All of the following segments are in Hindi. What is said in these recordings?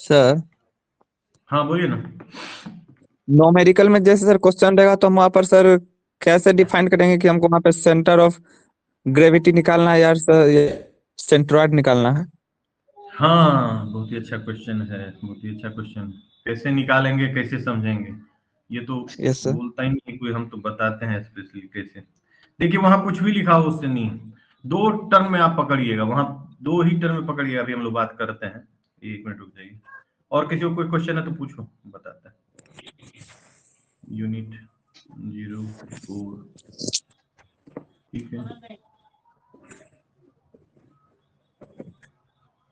सर हाँ बोलिए ना। न्यूमेरिकल में जैसे सर क्वेश्चन रहेगा तो हम वहाँ पर सर कैसे डिफाइन करेंगे कि हमको वहाँ पे सेंटर ऑफ ग्रेविटी निकालना है यार सर, ये सेंट्रॉइड निकालना है। हाँ बहुत ही अच्छा क्वेश्चन है, बहुत ही अच्छा क्वेश्चन। कैसे निकालेंगे, कैसे समझेंगे, ये तो यस सर। बोलता ही नहीं कोई, हम तो बताते हैं स्पेशली कैसे। देखिए वहां कुछ भी लिखा हो उससे नहीं, दो टर्म में आप पकड़िएगा, वहां दो ही टर्म में पकड़िएगा। अभी हम लोग बात करते हैं, एक मिनट रुक जाइए। और किसी को कोई क्वेश्चन है तो पूछो, बताता है। यूनिट 04, ठीक है।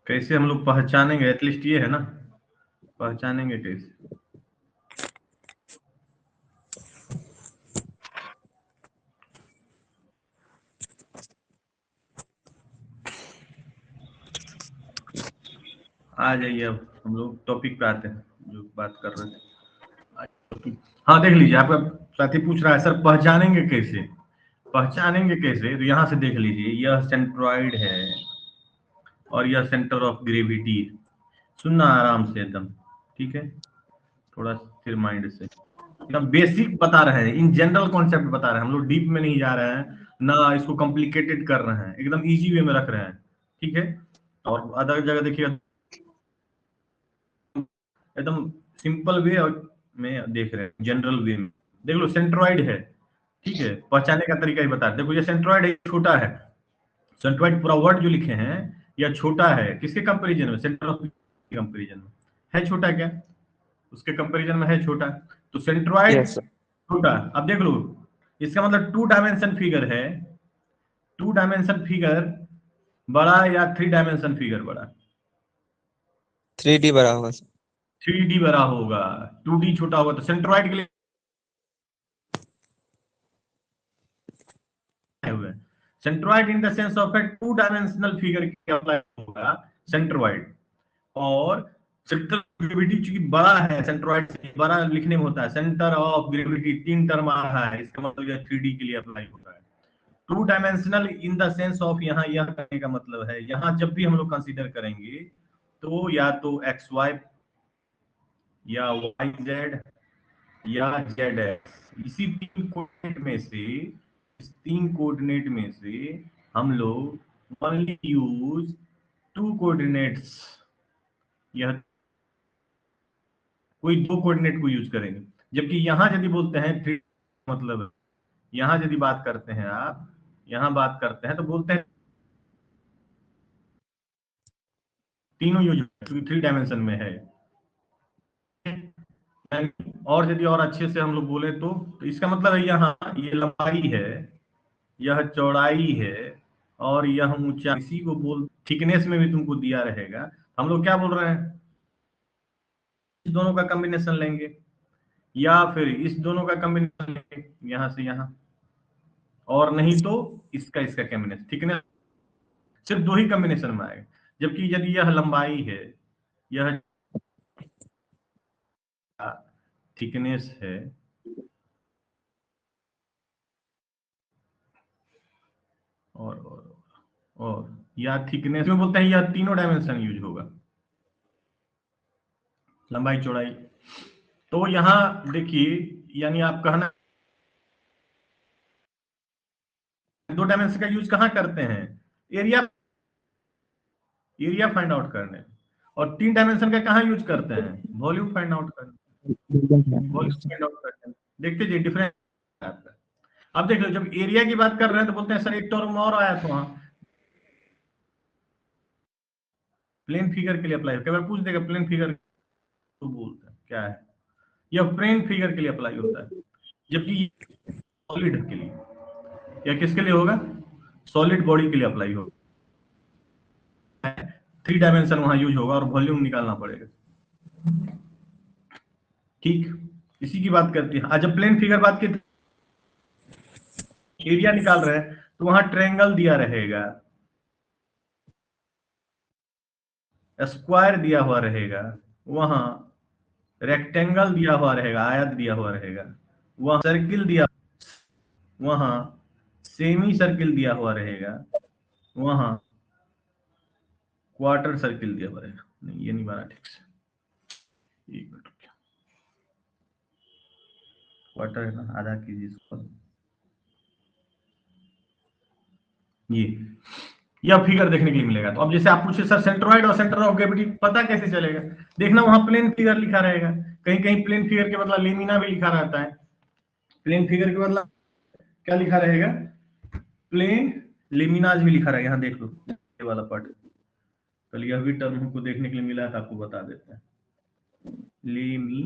कैसे हम लोग पहचानेंगे, एटलीस्ट ये है ना, पहचानेंगे कैसे। आ जाइए, अब हम लोग टॉपिक पे आते हैं जो बात कर रहे थे। हाँ देख लीजिए, आपका साथी पूछ रहा है सर पहचानेंगे कैसे, पहचानेंगे कैसे। तो यहाँ से देख लीजिए, यह सेंट्रॉइड है और यह सेंटर ऑफ ग्रेविटी। सुनना आराम से एकदम, ठीक है, थोड़ा स्थिर माइंड से। एकदम बेसिक बता रहे हैं, इन जनरल कॉन्सेप्ट बता रहे हैं, हम लोग डीप में नहीं जा रहे हैं ना, इसको कॉम्प्लिकेटेड कर रहे हैं, एकदम इजी वे में रख रहे हैं, ठीक है। और अदर जगह देखिए एकदम सिंपल वे में देख रहे हैं, जनरल वे में। देख लो सेंट्रॉइड है, ठीक है, पहचाने का तरीका ही बता रहे। देखो ये सेंट्रॉइड है, छोटा है। सेंट्रॉइड पूरा वर्ड जो लिखे हैं, यह छोटा है किसके कंपैरिजन में, सेंटर ऑफ कंपैरिजन में है छोटा क्या, उसके कंपैरिजन में है छोटा। तो सेंट्रॉइड यस सर। छोटा। अब देख लो, इसका मतलब टू डायमेंशन फिगर है, टू डायमेंशन फिगर बड़ा या थ्री डायमेंशन फिगर बड़ा। 3D बड़ा होगा सर। 3D बड़ा होगा, 2D छोटा होगा। तो सेंट्रॉइड के लिए हुए centroid in the sense of A two dimensional figure की अप्लाई होगा सेंट्रॉइड। और सेंटर ऑफ ग्रेविटी चूंकि बड़ा है, सेंट्रॉइड से बड़ा लिखने में होता है, सेंटर ऑफ ग्रेविटी तीन टर्म आ रहा है, इसका मतलब यह 3D के लिए अप्लाई होता है। Two dimensional in the sense of, यहाँ यह करने का मतलब है, यहाँ जब भी हम लोग कंसीडर करेंगे तो या तो एक्स वाई या वाई जेड या जेड एक्स, इसी तीन कोऑर्डिनेट में से, इस तीन कोऑर्डिनेट में से हम लोग ओनली यूज टू कोऑर्डिनेट्स, यह कोई दो कोऑर्डिनेट को यूज करेंगे। जबकि यहां यदि बोलते हैं थ्री, मतलब यहां यदि बात करते हैं आप, यहां बात करते हैं तो बोलते हैं तीनों यूज, क्योंकि थ्री डायमेंशन में है। और यदि और अच्छे से हम लोग बोले तो इसका मतलब है यहाँ ये लंबाई है, यह चौड़ाई है, और यह ऊंचाई, इसी को बोल, थिकनेस में भी तुमको दिया रहेगा। हम लोग क्या बोल रहे हैं, इस दोनों का कॉम्बिनेशन लेंगे या फिर इस दोनों का कॉम्बिनेशन लेंगे, यहाँ से यहाँ, और नहीं तो इसका इसका कॉम्बिनेशन, थिकनेस सिर्फ दो ही कॉम्बिनेशन में आएगा। जबकि यदि यह लंबाई है, यह थिकनेस है, और या थिकनेस में बोलते हैं, यह तीनों डायमेंशन यूज होगा, लंबाई चौड़ाई। तो यहाँ देखिए, यानी आप कहना दो डायमेंशन का यूज कहाँ करते हैं, एरिया, एरिया फाइंड आउट करने। और तीन डायमेंशन का कहाँ यूज करते हैं, वॉल्यूम फाइंड आउट करने, वॉल्यूम फाइंड आउट करते हैं। देखते जी डिफरेंस आता है। अब देख लो, जब एरिया की बात कर रहे हैं तो बोलते हैं सर एक टर्म और आया था वहां, प्लेन फिगर के लिए अप्लाई, कई बार पूछ देगा प्लेन फिगर तो बोलते हैं क्या है, यह प्लेन फिगर के लिए अप्लाई होता है। जबकि सॉलिड के लिए, या किसके लिए होगा, सॉलिड बॉडी के लिए अप्लाई होगा, थ्री डायमेंशन वहां यूज होगा और वॉल्यूम निकालना पड़ेगा, ठीक। इसी की बात करते हैं। जब प्लेन फिगर बात की एरिया निकाल रहे हैं तो वहां ट्रायंगल दिया रहेगा, स्क्वायर दिया हुआ रहेगा, वहां रेक्टेंगल दिया हुआ रहेगा, आयत दिया हुआ रहेगा, वहां सर्किल दिया, वहां सेमी सर्किल दिया हुआ रहेगा, वहां क्वार्टर सर्किल दिया हुआ रहेगा। नहीं ये नहीं बना ठीक से, एक मिनट रुकिए, क्वार्टर है ना, आधा कीजिए इसको। यह फिगर देखने के लिए मिलेगा। तो अब जैसे आप पूछे सर सेंट्रोइड और सेंटर ऑफ ग्रेविटी पता कैसे चलेगा, देखना वहां प्लेन फिगर लिखा रहेगा, कहीं कहीं प्लेन फिगर के बदला लेमिना भी लिखा रहता है। प्लेन फिगर के बदला क्या लिखा रहेगा, प्लेन लेमिनाज भी लिखा रहेगा। यहाँ देख लो ये वाला पार्ट, कल यह भी टर्म हमको देखने के लिए मिला था, आपको बता देते हैं। लेमी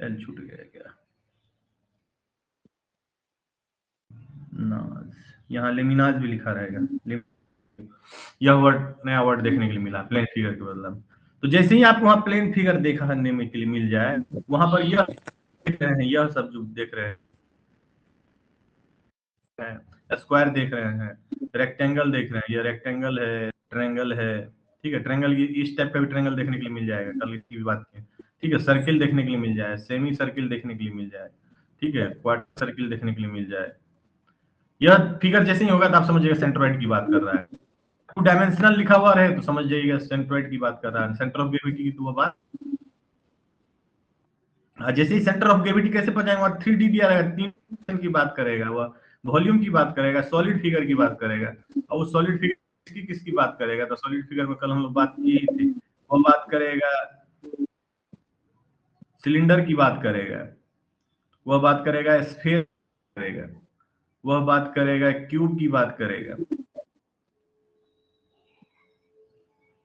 एल छूट गया क्या, नाज, यहाँ लेमिनाज भी लिखा रहेगा। यह वर्ड, नया वर्ड देखने के लिए मिला प्लेन फिगर के बदला। तो जैसे ही आपको वहां प्लेन फिगर देखने में के लिए मिल जाए, वहां पर यह देख रहे हैं, यह सब जो देख रहे हैं, स्क्वायर देख रहे हैं, रेक्टेंगल देख रहे हैं, ये रेक्टेंगल है, ट्रायंगल है, ठीक है, ट्रायंगल इस टाइप का भी ट्रायंगल देखने के लिए मिल जाएगा, कल इसकी भी बात की, ठीक है, सर्किल देखने के लिए मिल जाए, सेमी सर्किल देखने के लिए मिल जाए, ठीक है, क्वार्टर सर्किल देखने के लिए मिल जाए। यह फिगर जैसे ही होगा तो आप समझिएगा सेंट्रोइड की बात कर रहा है। टू डायमेंशनल लिखा हुआ रहे तो समझ जाइएगा सेंट्रोइड की बात कर रहा है, सेंटर ऑफ ग्रेविटी की तो बात। जैसे ही सेंटर ऑफ ग्रेविटी कैसे पहुंचाएंगे, वहां 3D दिया रहेगा, 3 की बात करेगा, वह वॉल्यूम की बात करेगा, सॉलिड फिगर की बात करेगा, और वो सॉलिड फिगर किसकी बात करेगा, तो सॉलिड फिगर में कल हम लोग बात किए थे, वो बात करेगा सिलेंडर की बात करेगा, वह बात करेगा स्फीयर करेगा, वह बात करेगा क्यूब की बात करेगा,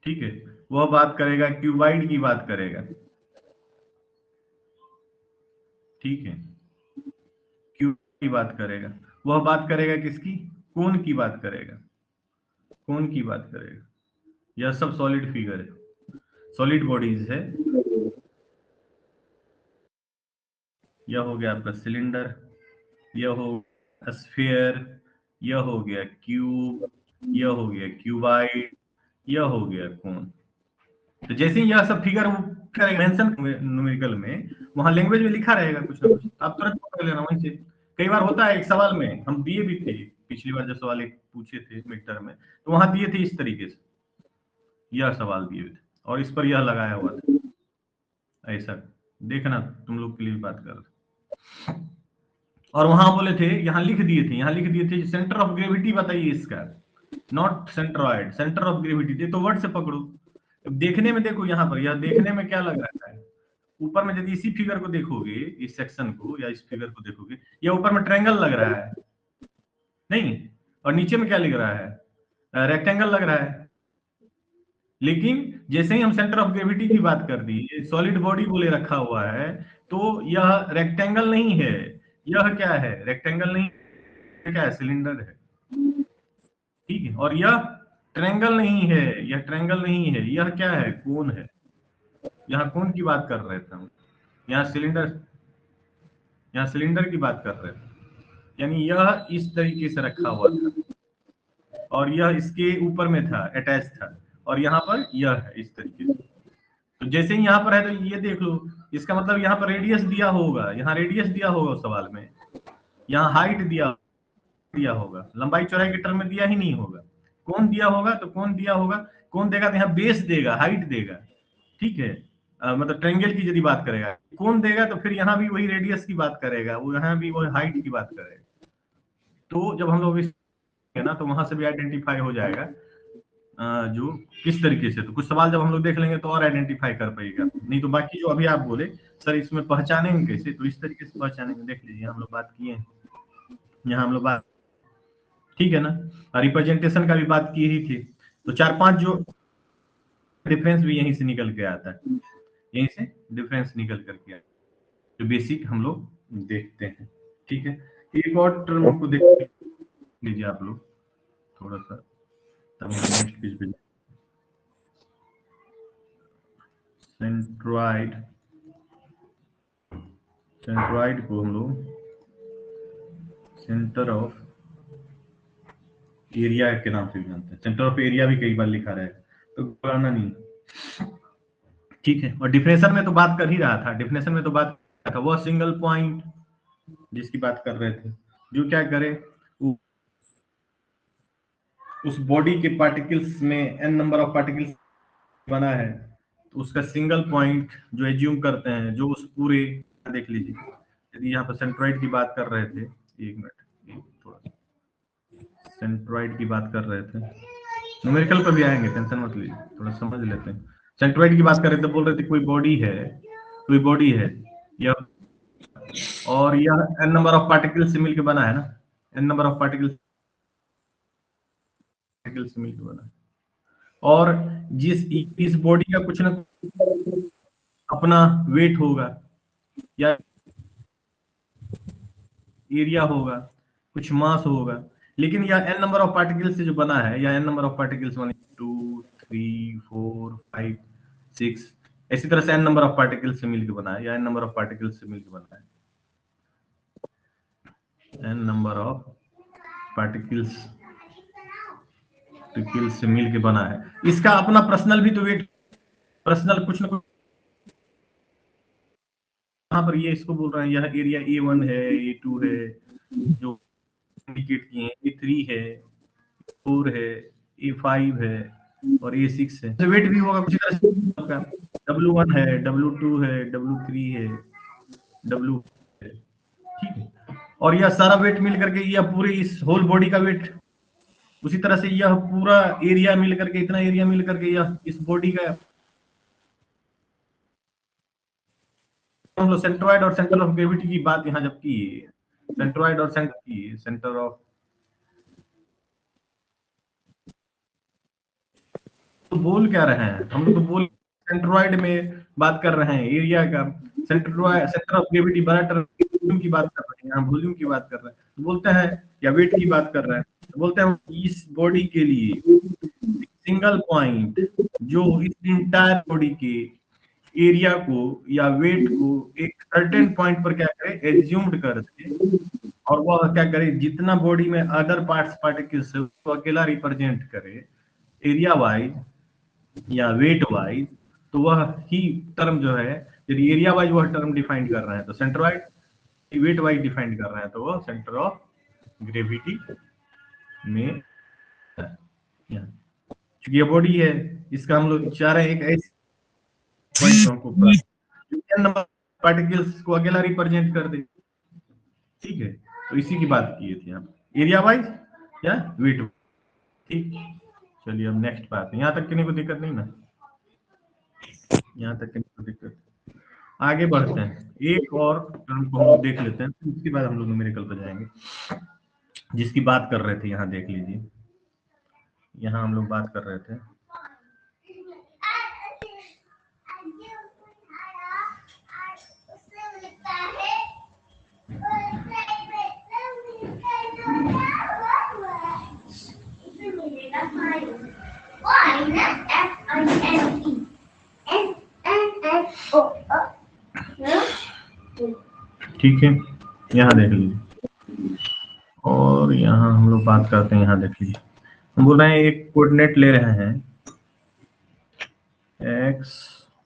ठीक है, वह बात करेगा क्यूबाइड की बात करेगा, ठीक है, क्यूब की बात करेगा, वह बात करेगा किसकी, कोन की बात करेगा, कोन की बात करेगा। यह सब सॉलिड फिगर है, सॉलिड बॉडीज है। यह हो गया आपका सिलेंडर, यह हो स्फीयर, यह हो गया क्यूब, यह हो गया क्यूबाइड, यह हो गया कोन। तो जैसे ही यह सब फिगर मेंशन न्यूमेरिकल में, वहां लैंग्वेज में लिखा रहेगा कुछ ना कुछ, आप तुरंत पकड़ लेना वहीं से। कई बार होता है एक सवाल में हम दिए भी थे, पिछली बार जब सवाल एक पूछे थे मिड टर्म में, तो वहां दिए थे इस तरीके से, यह सवाल दिए थे और इस पर यह लगाया हुआ था, ऐसा देखना, तुम लोग के लिए बात कर रहे। और वहां बोले थे, यहाँ लिख दिए थे, यहाँ लिख दिए थे सेंटर ऑफ ग्रेविटी बताइए इसका, not centroid, centre of gravity दे तो वर्ड से पकड़ो। अब देखने में देखो, यहाँ पर यह देखने में क्या लग रहा है, ऊपर में यदि इसी फिगर को देखोगे, इस सेक्शन को या इस फिगर को देखोगे, यह ऊपर में ट्रायंगल लग रहा है नहीं, और नीचे में क्या लिख रहा है, रेक्टेंगल लग रहा है। लेकिन जैसे ही हम सेंटर ऑफ ग्रेविटी की बात कर दी, सॉलिड बॉडी बोले रखा हुआ है, तो यह रेक्टेंगल नहीं है, यह क्या है, रेक्टेंगल नहीं, क्या है, सिलेंडर है, ठीक है, और यह ट्रायंगल नहीं है, यह ट्रायंगल नहीं है, यह क्या है, कोन है। यहाँ कोन की बात कर रहे थे हम, यहाँ सिलेंडर, यहाँ सिलेंडर की बात कर रहे थे, यानी यह इस तरीके से रखा हुआ था और यह इसके ऊपर में था, अटैच था, और यहाँ पर यह है इस तरीके से। तो जैसे ही यहाँ पर है तो ये देख लो, इसका मतलब यहाँ पर रेडियस दिया होगा, यहाँ रेडियस दिया होगा उस सवाल में, यहाँ हाइट दिया होगा, लंबाई चौड़ाई के टर्म में दिया ही नहीं होगा। कौन दिया होगा, तो कौन दिया होगा, कौन देगा तो यहाँ बेस देगा, हाइट देगा, ठीक है, मतलब ट्रायंगल की यदि बात करेगा, कौन देगा तो फिर यहाँ भी वही रेडियस की बात करेगा, वो यहाँ भी वही हाइट की बात करेगा। तो जब हम लोग इस ना, तो वहां से भी आइडेंटिफाई हो जाएगा जो किस तरीके से, तो कुछ सवाल जब हम लोग देख लेंगे तो और आइडेंटिफाई कर पाएगा, नहीं तो बाकी जो अभी आप बोले सर इसमें पहचानेंगे कैसे, तो इस तरीके से पहचानेंगे। देख लीजिए हम लोग बात किए हैं, यहाँ हम लोग बात, ठीक है ना, रिप्रेजेंटेशन का भी बात की ही थी। तो 4-5 जो डिफरेंस भी यहीं से निकल के आता है, यहीं से डिफरेंस निकल करके आता है, जो बेसिक हम लोग देखते हैं, ठीक है। एक और टर्म को देख लीजिए आप लोग थोड़ा सा, तब नेक्स्ट पेज पे, सेंट्रॉइड, सेंट्रॉइड को हम लोग सेंटर ऑफ एरिया के नाम से भी जानते हैं, सेंटर ऑफ एरिया भी कई बार लिखा रहेगा, तो घबराना नहीं, ठीक है। और डिफिनेशन में तो बात कर ही रहा था, डिफिनेशन में तो बात कर रहा था, वह सिंगल पॉइंट जिसकी बात कर रहे थे, जो क्या करे, उस बॉडी के पार्टिकल्स में एन नंबर ऑफ पार्टिकल्स बना है, तो उसका सिंगल पॉइंट जो एज्यूम करते हैं, जो उस पूरे, देख लीजिए यदि यहाँ पर सेंट्रॉइड की बात कर रहे थे, एक मिनट थोड़ा, सेंट्रॉइड की बात कर रहे थे, न्यूमेरिकल पर भी आएंगे, टेंशन मत लीजिए, थोड़ा समझ लेते हैं। सेंट्रॉइड की बात कर रहे थे, बोल रहे थे कोई बॉडी है यह, और यह n नंबर ऑफ पार्टिकल्स से मिलकर बना है ना, n नंबर ऑफ पार्टिकल्स से मिलकर बना है, और इस बॉडी का कुछ ना कुछ अपना वेट होगा या एरिया होगा, कुछ मास होगा, लेकिन यह n नंबर ऑफ पार्टिकल्स से जो बना है, या n नंबर ऑफ पार्टिकल्स 1 2 3 4 5 6, इसी तरह से n नंबर ऑफ पार्टिकल्स से मिलकर बना है, या n नंबर ऑफ पार्टिकल्स से मिलकर बना है, n नंबर ऑफ पार्टिकल्स से मिलकर बना है। इसका अपना पर्सनल भी तो वेट, पर्सनल कुछ ना कुछ, यहाँ पर ये इसको बोल रहे हैं, यह एरिया A1 है, A2 है, जो इंडिकेट किए हैं, A3 है, A4 है, A5 है और A6 है। वेट भी होगा कुछ तरह से, W1 है, W2 है, W3 है, W है, ठीक है। और यह सारा वेट मिल करके, यह पूरे इस होल बॉडी का वेट, उसी तरह से यह पूरा एरिया मिल करके, इतना एरिया मिल करके यह इस बॉडी का, हम लोग सेंट्रॉइड और सेंटर ऑफ ग्रेविटी की बात यहाँ जब की, सेंट्रॉइड और सेंटर ऑफ, तो बोल क्या रहे हैं हम लोग, तो बोल सेंट्रॉइड में बात कर रहे हैं एरिया का, सेंटर ऑफ ग्रेविटी बड़ा टर्म की बात कर रहे हैं, यहाँ वॉल्यूम की बात कर रहे हैं, तो बोलते हैं या वेट की बात कर रहे हैं, तो बोलते हैं इस बॉडी के लिए सिंगल पॉइंट जो इस इंटायर बॉडी के एरिया को या वेट को एक सर्टेन पॉइंट पर क्या करे, एज्यूम्ड कर दे, और वह क्या करे, जितना बॉडी में अदर पार्ट्स पार्टिकल्स है उसको अकेला रिप्रेजेंट करे एरिया वाइज या वेट वाइज, तो वह ही टर्म जो है, यदि एरिया वाइज वह टर्म डिफाइन कर रहे हैं तो सेंट्रॉइड, वेट वाइज डिफाइन कर रहे हैं तो वह सेंटर ऑफ ग्रेविटी में, क्योंकि ये बॉडी है, इसका हम लोग चाह रहे हैं एक ऐसे पॉइंट को नंबर पार्टिकल्स को अकेला रिप्रेजेंट कर दे, ठीक है। तो इसी की बात की थी हम, एरिया वाइज या वेट, ठीक। चलिए अब नेक्स्ट बात, यहाँ तक किसी को दिक्कत नहीं ना, यहाँ तक किसी को दिक्कत, आगे बढ़ते हैं, एक और टर्म को हम लोग देख लेते हैं, उसके बाद हम लोग न्यूमेरिकल पर जाएंगे, जिसकी बात कर रहे थे, यहाँ देख लीजिए, यहाँ हम लोग बात कर रहे थे, ठीक है, यहाँ देख लीजिए, और यहाँ हम लोग बात करते हैं, यहाँ देख लीजिए, हम बोल रहे हैं एक कोऑर्डिनेट ले रहे हैं x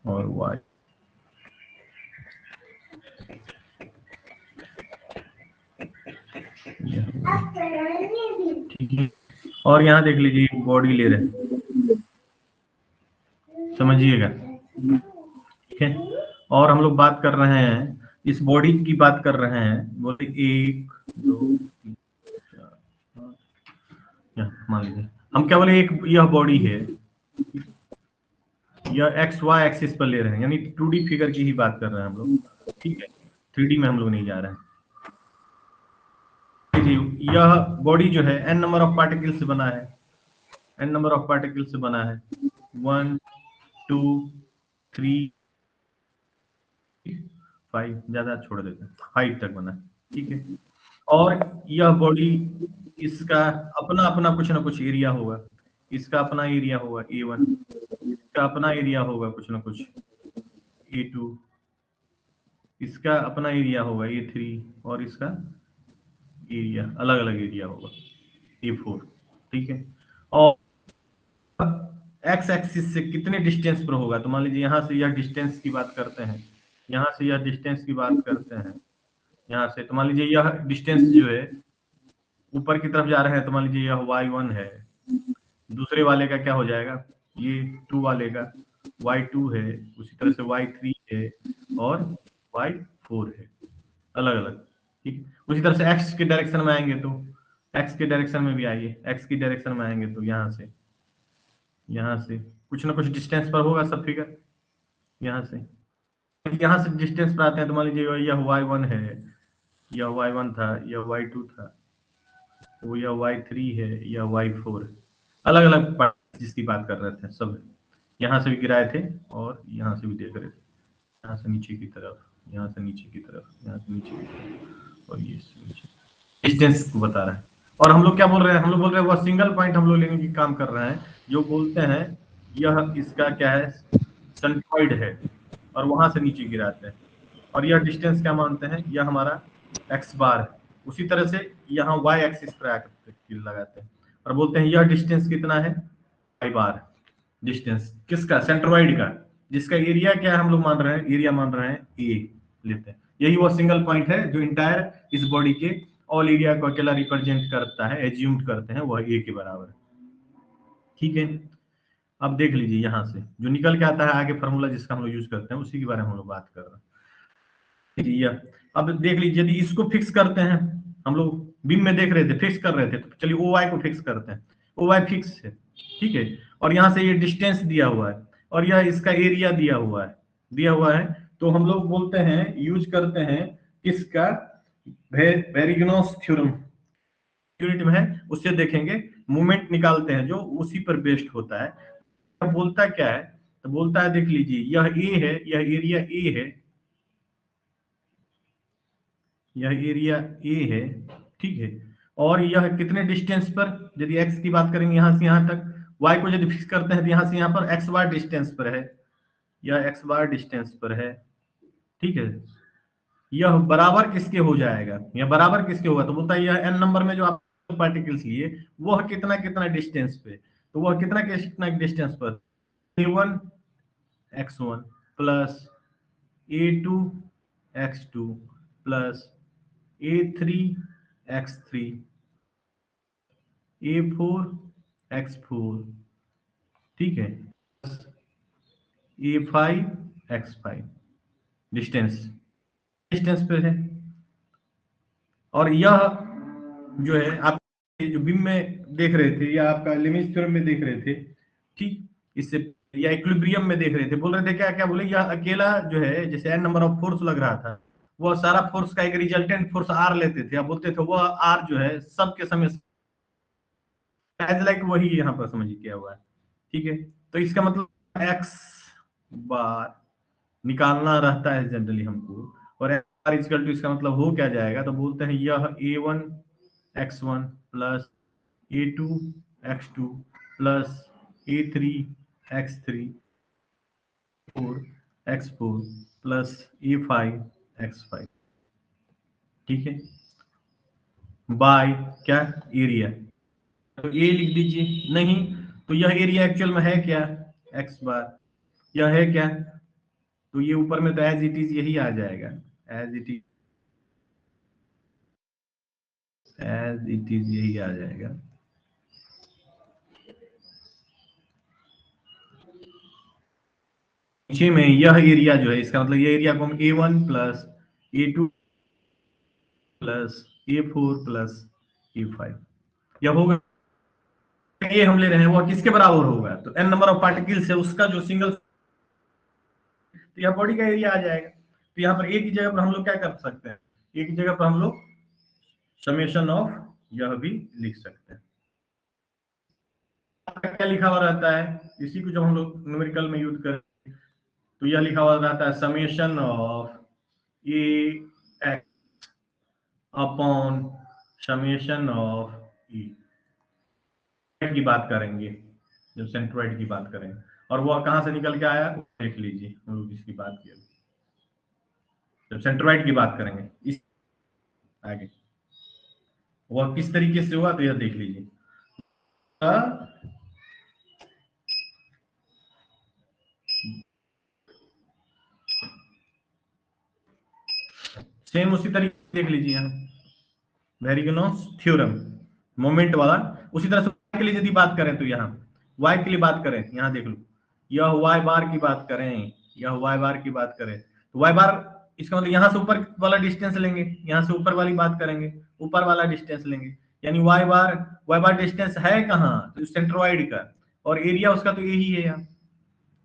और y, ठीक है, और यहाँ देख लीजिए बॉडी ले रहे हैं, समझिएगा, ठीक है। और हम लोग बात कर रहे हैं, इस बॉडी की बात कर रहे हैं, बोले 1 2 3 4 मान लीजिए हम क्या बोले, एक यह बॉडी है, यह एक्स वाई एक्सिस पर ले रहे हैं, यानी 2D फिगर की ही बात कर रहे हैं हम लोग, ठीक है, 3D में हम लोग नहीं जा रहे हैं। यह बॉडी जो है n नंबर ऑफ पार्टिकल से बना है, n नंबर ऑफ पार्टिकल से बना है, 1 2 3 5, ज्यादा छोड़ देते हैं, 5 तक बना है, ठीक है। और यह बॉडी, इसका अपना अपना कुछ ना कुछ एरिया होगा, इसका अपना एरिया होगा A1, इसका अपना एरिया होगा कुछ ना कुछ A2, इसका अपना एरिया होगा A3, और इसका एरिया अलग अलग एरिया होगा A4, ठीक है। और एक्स एक्सिस से कितने डिस्टेंस पर होगा, तो मान लीजिए यहाँ से यह डिस्टेंस की बात करते हैं, यहाँ से यह डिस्टेंस की बात करते हैं, यहाँ से, तो मान लीजिए यह डिस्टेंस जो है ऊपर की तरफ जा रहे हैं, तो मान लीजिए यह y1 है, दूसरे वाले का क्या हो जाएगा, ये 2 वाले का, y2 है, उसी तरह से y3 है और y4 है, अलग अलग। ठीक, उसी तरह से x के डायरेक्शन में आएंगे तो x के डायरेक्शन में भी आइए, x की डायरेक्शन में आएंगे तो यहाँ से कुछ ना कुछ डिस्टेंस पर होगा सब फिगर। यहाँ से डिस्टेंस पर आते हैं तो मान लीजिए यह y1 है, यह y1 था, यह y2 था, वो यह y3 है, यह y4 है, अलग अलग पार्ट जिसकी बात कर रहे थे सब। यहाँ से भी गिराए थे और यहाँ से भी देख रहे थे, यहाँ से नीचे की तरफ, यहाँ से नीचे की तरफ, यहाँ से नीचे की तरफ, और ये नीचे डिस्टेंस को बता रहा है। और हम लोग क्या बोल रहे हैं, हम लोग बोल रहे हैं वह सिंगल पॉइंट हम लोग लेने की काम कर रहे हैं, जो बोलते हैं यह इसका क्या है, सेंट्रॉइड है, और वहां से नीचे गिराते हैं। और यह डिस्टेंस क्या मानते हैं, यह हमारा x बार है। उसी तरह से यहाँ y एक्सिस पर आकर लगाते हैं और बोलते हैं यह डिस्टेंस कितना है, y बार। डिस्टेंस किसका, सेंट्रोइड का, जिसका एरिया क्या है हम लोग मान रहे हैं, एरिया मान रहे हैं a लेते हैं। यही वो सिंगल पॉइंट है जो इंटायर इस बॉडी के ऑल एरिया को अकेला रिप्रेजेंट करता है, एज्यूम्ड करते हैं वह a के बराबर है। ठीक है, अब देख लीजिए यहाँ से जो निकल के आता है आगे फार्मूला जिसका हम लोग यूज करते हैं, उसी के बारे में हम लोग बात कर रहे हैं। अब देख लीजिए यदि इसको फिक्स करते हैं, हम लोग बीम में देख रहे थे फिक्स कर रहे थे, तो चलिए ओ वाई को फिक्स करते हैं। ओ वाई फिक्स है, ठीक है, और यहाँ से ये डिस्टेंस दिया हुआ है और यह इसका एरिया दिया हुआ है, तो हम लोग बोलते हैं, यूज करते हैं किसका, वेरिगनोस थ्योरम यूनिट में है, उससे देखेंगे मोमेंट निकालते हैं जो उसी पर बेस्ड होता है। अब बोलता क्या है, तो बोलता है देख लीजिए यह ए है, यह एरिया ए है, यह एरिया ए है, ठीक है, और यह कितने डिस्टेंस पर, यदि x की बात करेंगे यहाँ से यहाँ तक, y को यदि फिक्स करते हैं तो यहाँ से यहाँ पर x बार डिस्टेंस पर है, यह x बार डिस्टेंस पर है, ठीक है। यह बराबर किसके हो जाएगा, यह बराबर किसके होगा, तो बोलता है यह n नंबर में जो आप पार्टिकल्स लिए वह कितना कितना डिस्टेंस पे, तो वह कितना कितना डिस्टेंस पर, a1 x1 plus a2 x2 plus a3 x3 a4 x4, ठीक है, a5 x5 डिस्टेंस पे है। और यह जो है आप जो बीम में देख रहे थे या आपका लिमिट थ्योरम में देख रहे थे, ठीक, इससे या इक्विलिब्रियम में देख रहे थे, बोल रहे थे क्या क्या बोले, यह अकेला जो है जैसे n नंबर ऑफ फोर्स लग रहा था, वह सारा फोर्स का एक रिजल्टेंट फोर्स r लेते थे, अब बोलते थे वह r जो है सबके समय एज लाइक वही यहाँ पर समझिए क्या हुआ है, ठीक है। तो इसका मतलब x बार निकालना रहता है जनरली हमको, और r इक्वल टू इसका मतलब हो क्या जाएगा, तो बोलते हैं यह a1 x1 plus a2 x2 plus a3 x3 4 x4 plus a5 x5, ठीक है, बाय क्या, एरिया। तो ए लिख दीजिए, नहीं तो यह एरिया एक्चुअल में है क्या, x बार, यह है क्या, तो ये ऊपर में तो एज इट इज यही आ जाएगा, एज इट इज यही आ जाएगा। नीचे में यह एरिया जो है, इसका मतलब ये एरिया को हम a1 plus a2 plus a4 plus a5, यह होगा, ये हम ले रहे हैं वो किसके बराबर होगा, तो n नंबर ऑफ पार्टिकल्स है उसका जो सिंगल, तो यह बॉडी का एरिया आ जाएगा। तो यहाँ पर एक ही जगह पर हम लोग क्या कर सकते हैं, एक ही जगह पर हम लोग समेशन ऑफ यह भी लिख सकते हैं। क्या लिखा हुआ रहता है, इसी को जब हम लोग न्यूमेरिकल में यूज करें तो यह लिखा हुआ रहता है summation of a x upon summation of e की बात करेंगे, जब सेंट्रोइड की बात करेंगे, और वह कहां से निकल के आया देख लीजिए, हम लोग इसकी बात किया जब सेंट्रोइड की बात करेंगे इस आगे वह किस तरीके से हुआ, तो यह देख लीजिए, सेम उसी तरीके देख लीजिए यहाँ वेरिगनोस थ्योरम मोमेंट वाला। उसी तरह से के लिए यदि बात करें तो यहाँ y के लिए बात करें, यहाँ देख लो यह वाई बार की बात करें, यह वाई बार की बात करें तो वाई बार इसका मतलब यहाँ से ऊपर वाला डिस्टेंस लेंगे, यहाँ से ऊपर वाली बात करेंगे, ऊपर वाला डिस्टेंस लेंगे, यानी वाई बार डिस्टेंस है कहाँ, तो सेंट्रोइड का, और एरिया उसका तो यही है यार,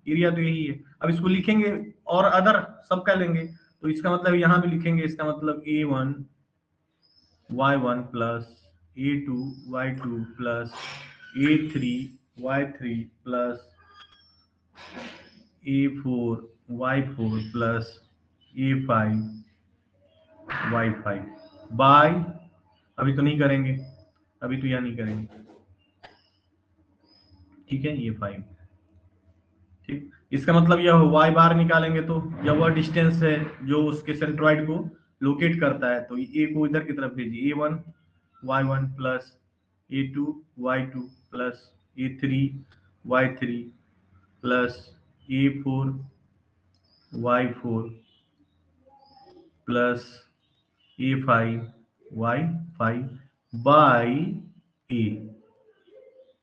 एरिया तो यही है। अब इसको लिखेंगे और अदर सबका लेंगे, तो इसका मतलब यहाँ भी लिखेंगे, इसका मतलब A1 y1 plus A2 y2 plus A3 y3 plus A4 y4 plus A5 y5 by, अभी तो नहीं करेंगे, अभी तो यह नहीं करेंगे, ठीक है, ये 5, ठीक। इसका मतलब यह वाई बार निकालेंगे तो यह वह डिस्टेंस है जो उसके सेंट्रॉइड को लोकेट करता है, तो ए को इधर की तरफ भेजिए, A1 y1 plus A2 y2 plus A3 y3 plus A4 y4 plus A5 y5 by a,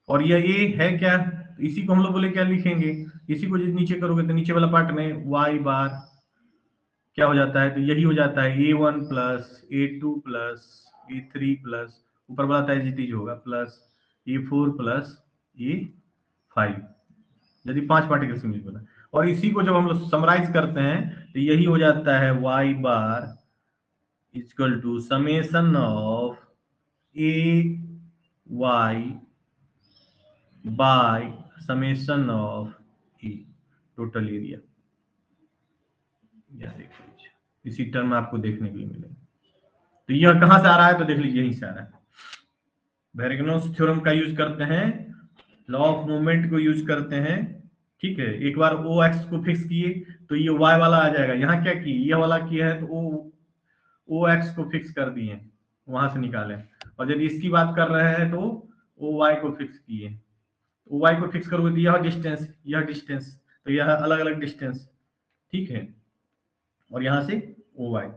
और यह ए है क्या, तो इसी को हम लोग बोले क्या लिखेंगे, इसी को जब नीचे करोगे तो नीचे वाला पार्ट में वाई बार क्या हो जाता है, तो यही हो जाता है A1 plus A2 plus A3 plus ऊपर वाला एज होगा प्लस A4 प्लस A5, यदि 5 पार्टिकल्स मिल बना, और इसी को जब हम लोग समराइज करते हैं तो यही हो जाता है y bar equal to summation of a y by summation of e total area, या देख लीजिए इसी टर्म में आपको देखने के लिए मिलेगा। तो यह कहां से आ रहा है, तो देख लीजिए यहीं से आ रहा है, वेरेगनोस थ्योरम का यूज करते हैं, लॉ ऑफ मूवमेंट को यूज करते हैं, ठीक है। एक बार ओ एक्स को फिक्स किए तो ये वाई वाला आ जाएगा, यहाँ क्या किए, ये वाला किया है तो ओ एक्स को फिक्स कर दिए, वहां से निकाले, और यदि इसकी बात कर रहे हैं तो ओ वाई को फिक्स किए, ओ वाई को फिक्स करोगे तो यह डिस्टेंस, तो यह अलग अलग डिस्टेंस, ठीक है, और यहाँ से ओ वाई,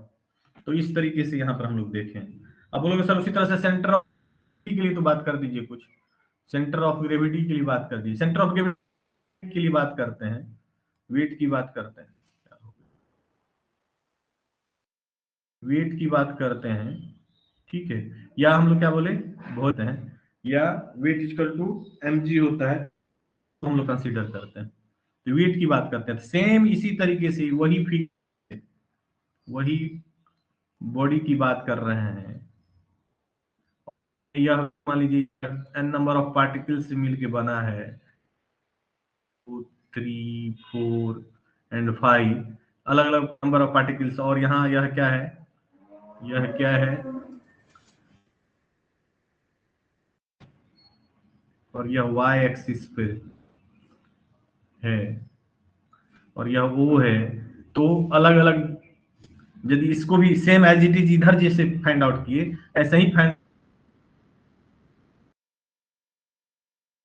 तो इस तरीके से यहाँ पर हम लोग देखें। अब बोलोगे सर उसी तरह से सेंटर ऑफ के लिए तो बात कर दीजिए, कुछ सेंटर ऑफ ग्रेविटी के लिए बात कर दीजिए, सेंटर ऑफ ग्रेविटी के लिए बात करते हैं, वेट की बात करते हैं, वेट की बात करते हैं, ठीक है, या हम लोग क्या बोले बोलते हैं, या वेट इक्वल टू mg होता है, तो हम लोग कंसीडर करते हैं, तो वेट की बात करते हैं, सेम इसी तरीके से वही बॉडी की बात कर रहे हैं, यह मान लीजिए n नंबर ऑफ पार्टिकल्स से मिलके बना है, 2 3 4 एंड 5 अलग अलग नंबर ऑफ पार्टिकल्स, और यहाँ यह क्या है, यह क्या है, और यह y एक्सिस पे है, और यह वो है, तो अलग अलग, यदि इसको भी सेम एज इट इज इधर जैसे फाइंड आउट किए ऐसे ही फाइंड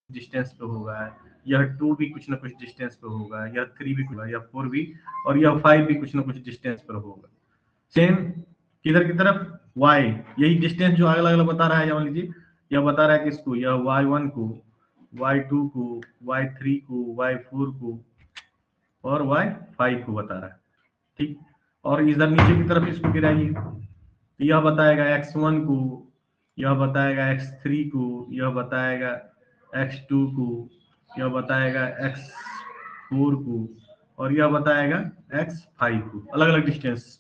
डिस्टेंस पे होगा, यह 2 भी कुछ ना कुछ डिस्टेंस पे होगा, यह 3 भी होगा, यह 4 भी, और यह 5 भी कुछ ना कुछ डिस्टेंस पर होगा, सेम किधर की तरफ y, यही डिस्टेंस जो अलग अलग बता रहा है, मान लीजिए यह बता रहा है किसको, यह y1 को, y2 को, y3 को, y4 को और y5 को बता रहा है, ठीक, और इधर नीचे की तरफ इसको गिराइए, तो यह बताएगा x1 को, यह बताएगा x3 को, यह बताएगा x2 को, यह बताएगा x4 को, और यह बताएगा x5 को, अलग अलग डिस्टेंस,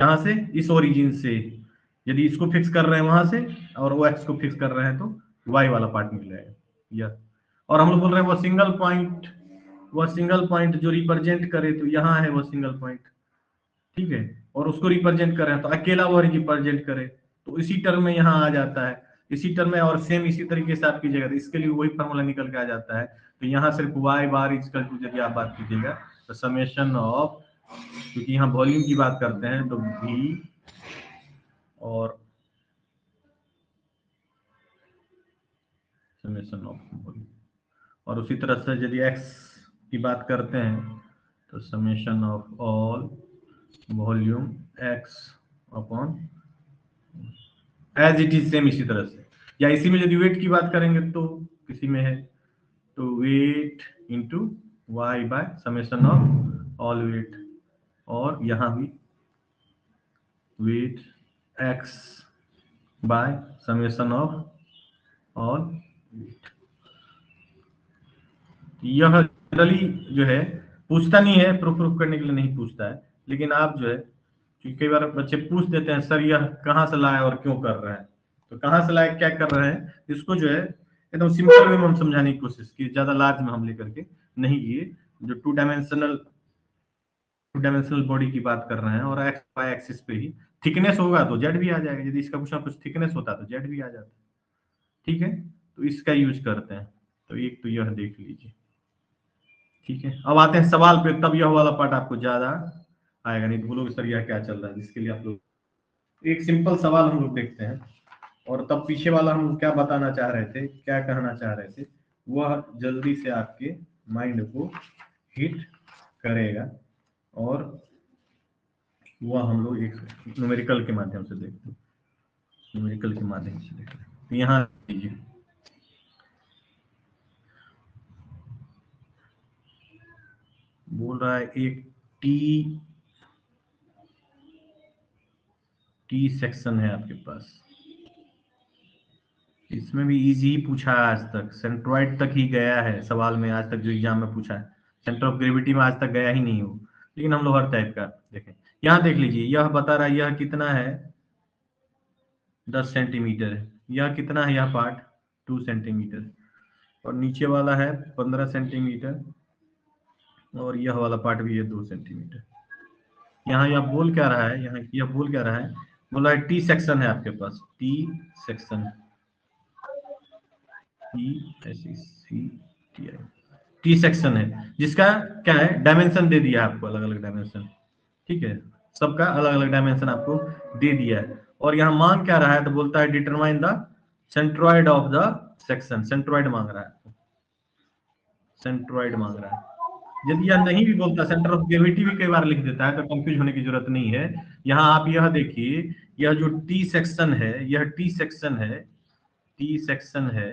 कहां से, इस ओरिजिन से, यदि इसको फिक्स कर रहे हैं वहां से और वो एक्स को फिक्स कर रहे हैं तो वाई वाला पार्ट मिल जाएगा, यह, और हम लोग बोल रहे हैं वह सिंगल पॉइंट जो रिप्रेजेंट करे, तो यहाँ है वह सिंगल पॉइंट, ठीक है, और उसको रिप्रेजेंट कर रहे हैं तो अकेला वो रिप्रेजेंट करे, तो इसी टर्म में यहाँ आ जाता है, इसी टर्म में, और सेम इसी तरीके से आप कीजिएगा तो इसके लिए वही फॉर्मूला निकल के आ जाता है, तो यहाँ सिर्फ वाई बार इक्वल टू, यदि आप बात कीजिएगा तो समेशन ऑफ, क्योंकि यहाँ वॉल्यूम की बात करते हैं तो v और समेशन ऑफ वॉल्यूम, और उसी तरह से यदि x की बात करते हैं तो summation of all volume x upon as it is, same इसी तरह से, या इसी में यदि वेट की बात करेंगे तो किसी में है तो weight into y by summation of all weight, और यहाँ भी weight x by summation of all weight. यह जनरली जो है पूछता नहीं है, प्रूफ करने के लिए नहीं पूछता है, लेकिन आप जो है, क्योंकि कई बार बच्चे पूछ देते हैं सर यह कहाँ से लाए और क्यों कर रहे हैं, तो कहाँ से लाए क्या कर रहे हैं, इसको जो है एकदम सिंपल वे में हम समझाने की कोशिश की, ज्यादा लार्ज में हम लेकर के नहीं लिए। जो टू डायमेंशनल बॉडी की बात कर रहे हैं और एक्स वाई एक्सिस पे ही थिकनेस होगा तो जेड भी आ जाएगा, यदि इसका कुछ ना कुछ थिकनेस होता तो जेड भी आ जाता। ठीक है, तो इसका यूज करते हैं। तो एक तो यह देख लीजिए। ठीक है, अब आते हैं सवाल पे, तब यह वाला पार्ट आपको ज्यादा आएगा, नहीं तो बोलोगे सर यह क्या चल रहा है, जिसके लिए आप लोग एक सिंपल सवाल हम लोग देखते हैं, और तब पीछे वाला हम क्या बताना चाह रहे थे, क्या कहना चाह रहे थे, वह जल्दी से आपके माइंड को हिट करेगा, और वह हम लोग एक न्यूमेरिकल के माध्यम से देखते हैं, न्यूमेरिकल के माध्यम से देखते हैं। तो यहाँ लीजिए, बोल रहा है एक टी सेक्शन है आपके पास, इसमें भी इजी ही पूछा है आज तक, सेंट्रॉइड तक ही गया है सवाल में आज तक, जो एग्जाम में पूछा है सेंटर ऑफ ग्रेविटी में आज तक गया ही नहीं हो, लेकिन हम लोग हर टाइप का देखें। यहाँ देख लीजिए, यह बता रहा है यह कितना है 10 सेंटीमीटर है, यह कितना है, यह पार्ट 2 सेंटीमीटर, और नीचे वाला है 15 सेंटीमीटर, और यह वाला पार्ट भी है 2 सेंटीमीटर। यहाँ यह बोल क्या रहा है, यहाँ यह बोल क्या रहा है, बोला है टी सेक्शन है आपके पास, टी सेक्शन, टी सेक्शन है, जिसका क्या है डायमेंशन दे दिया आपको, अलग अलग डायमेंशन। ठीक है, सबका अलग अलग डायमेंशन आपको दे दिया है, और यहाँ मांग क्या रहा है, तो बोलता है determine the centroid of the section, centroid मांग रहा है, सेंट्रॉइड मांग रहा है। यदि यह नहीं भी बोलता, सेंटर ऑफ ग्रेविटी भी कई बार लिख देता है, तो कंफ्यूज होने की जरूरत नहीं है। यहाँ आप यह देखिए, यह जो टी सेक्शन है, यह टी सेक्शन है, टी सेक्शन है,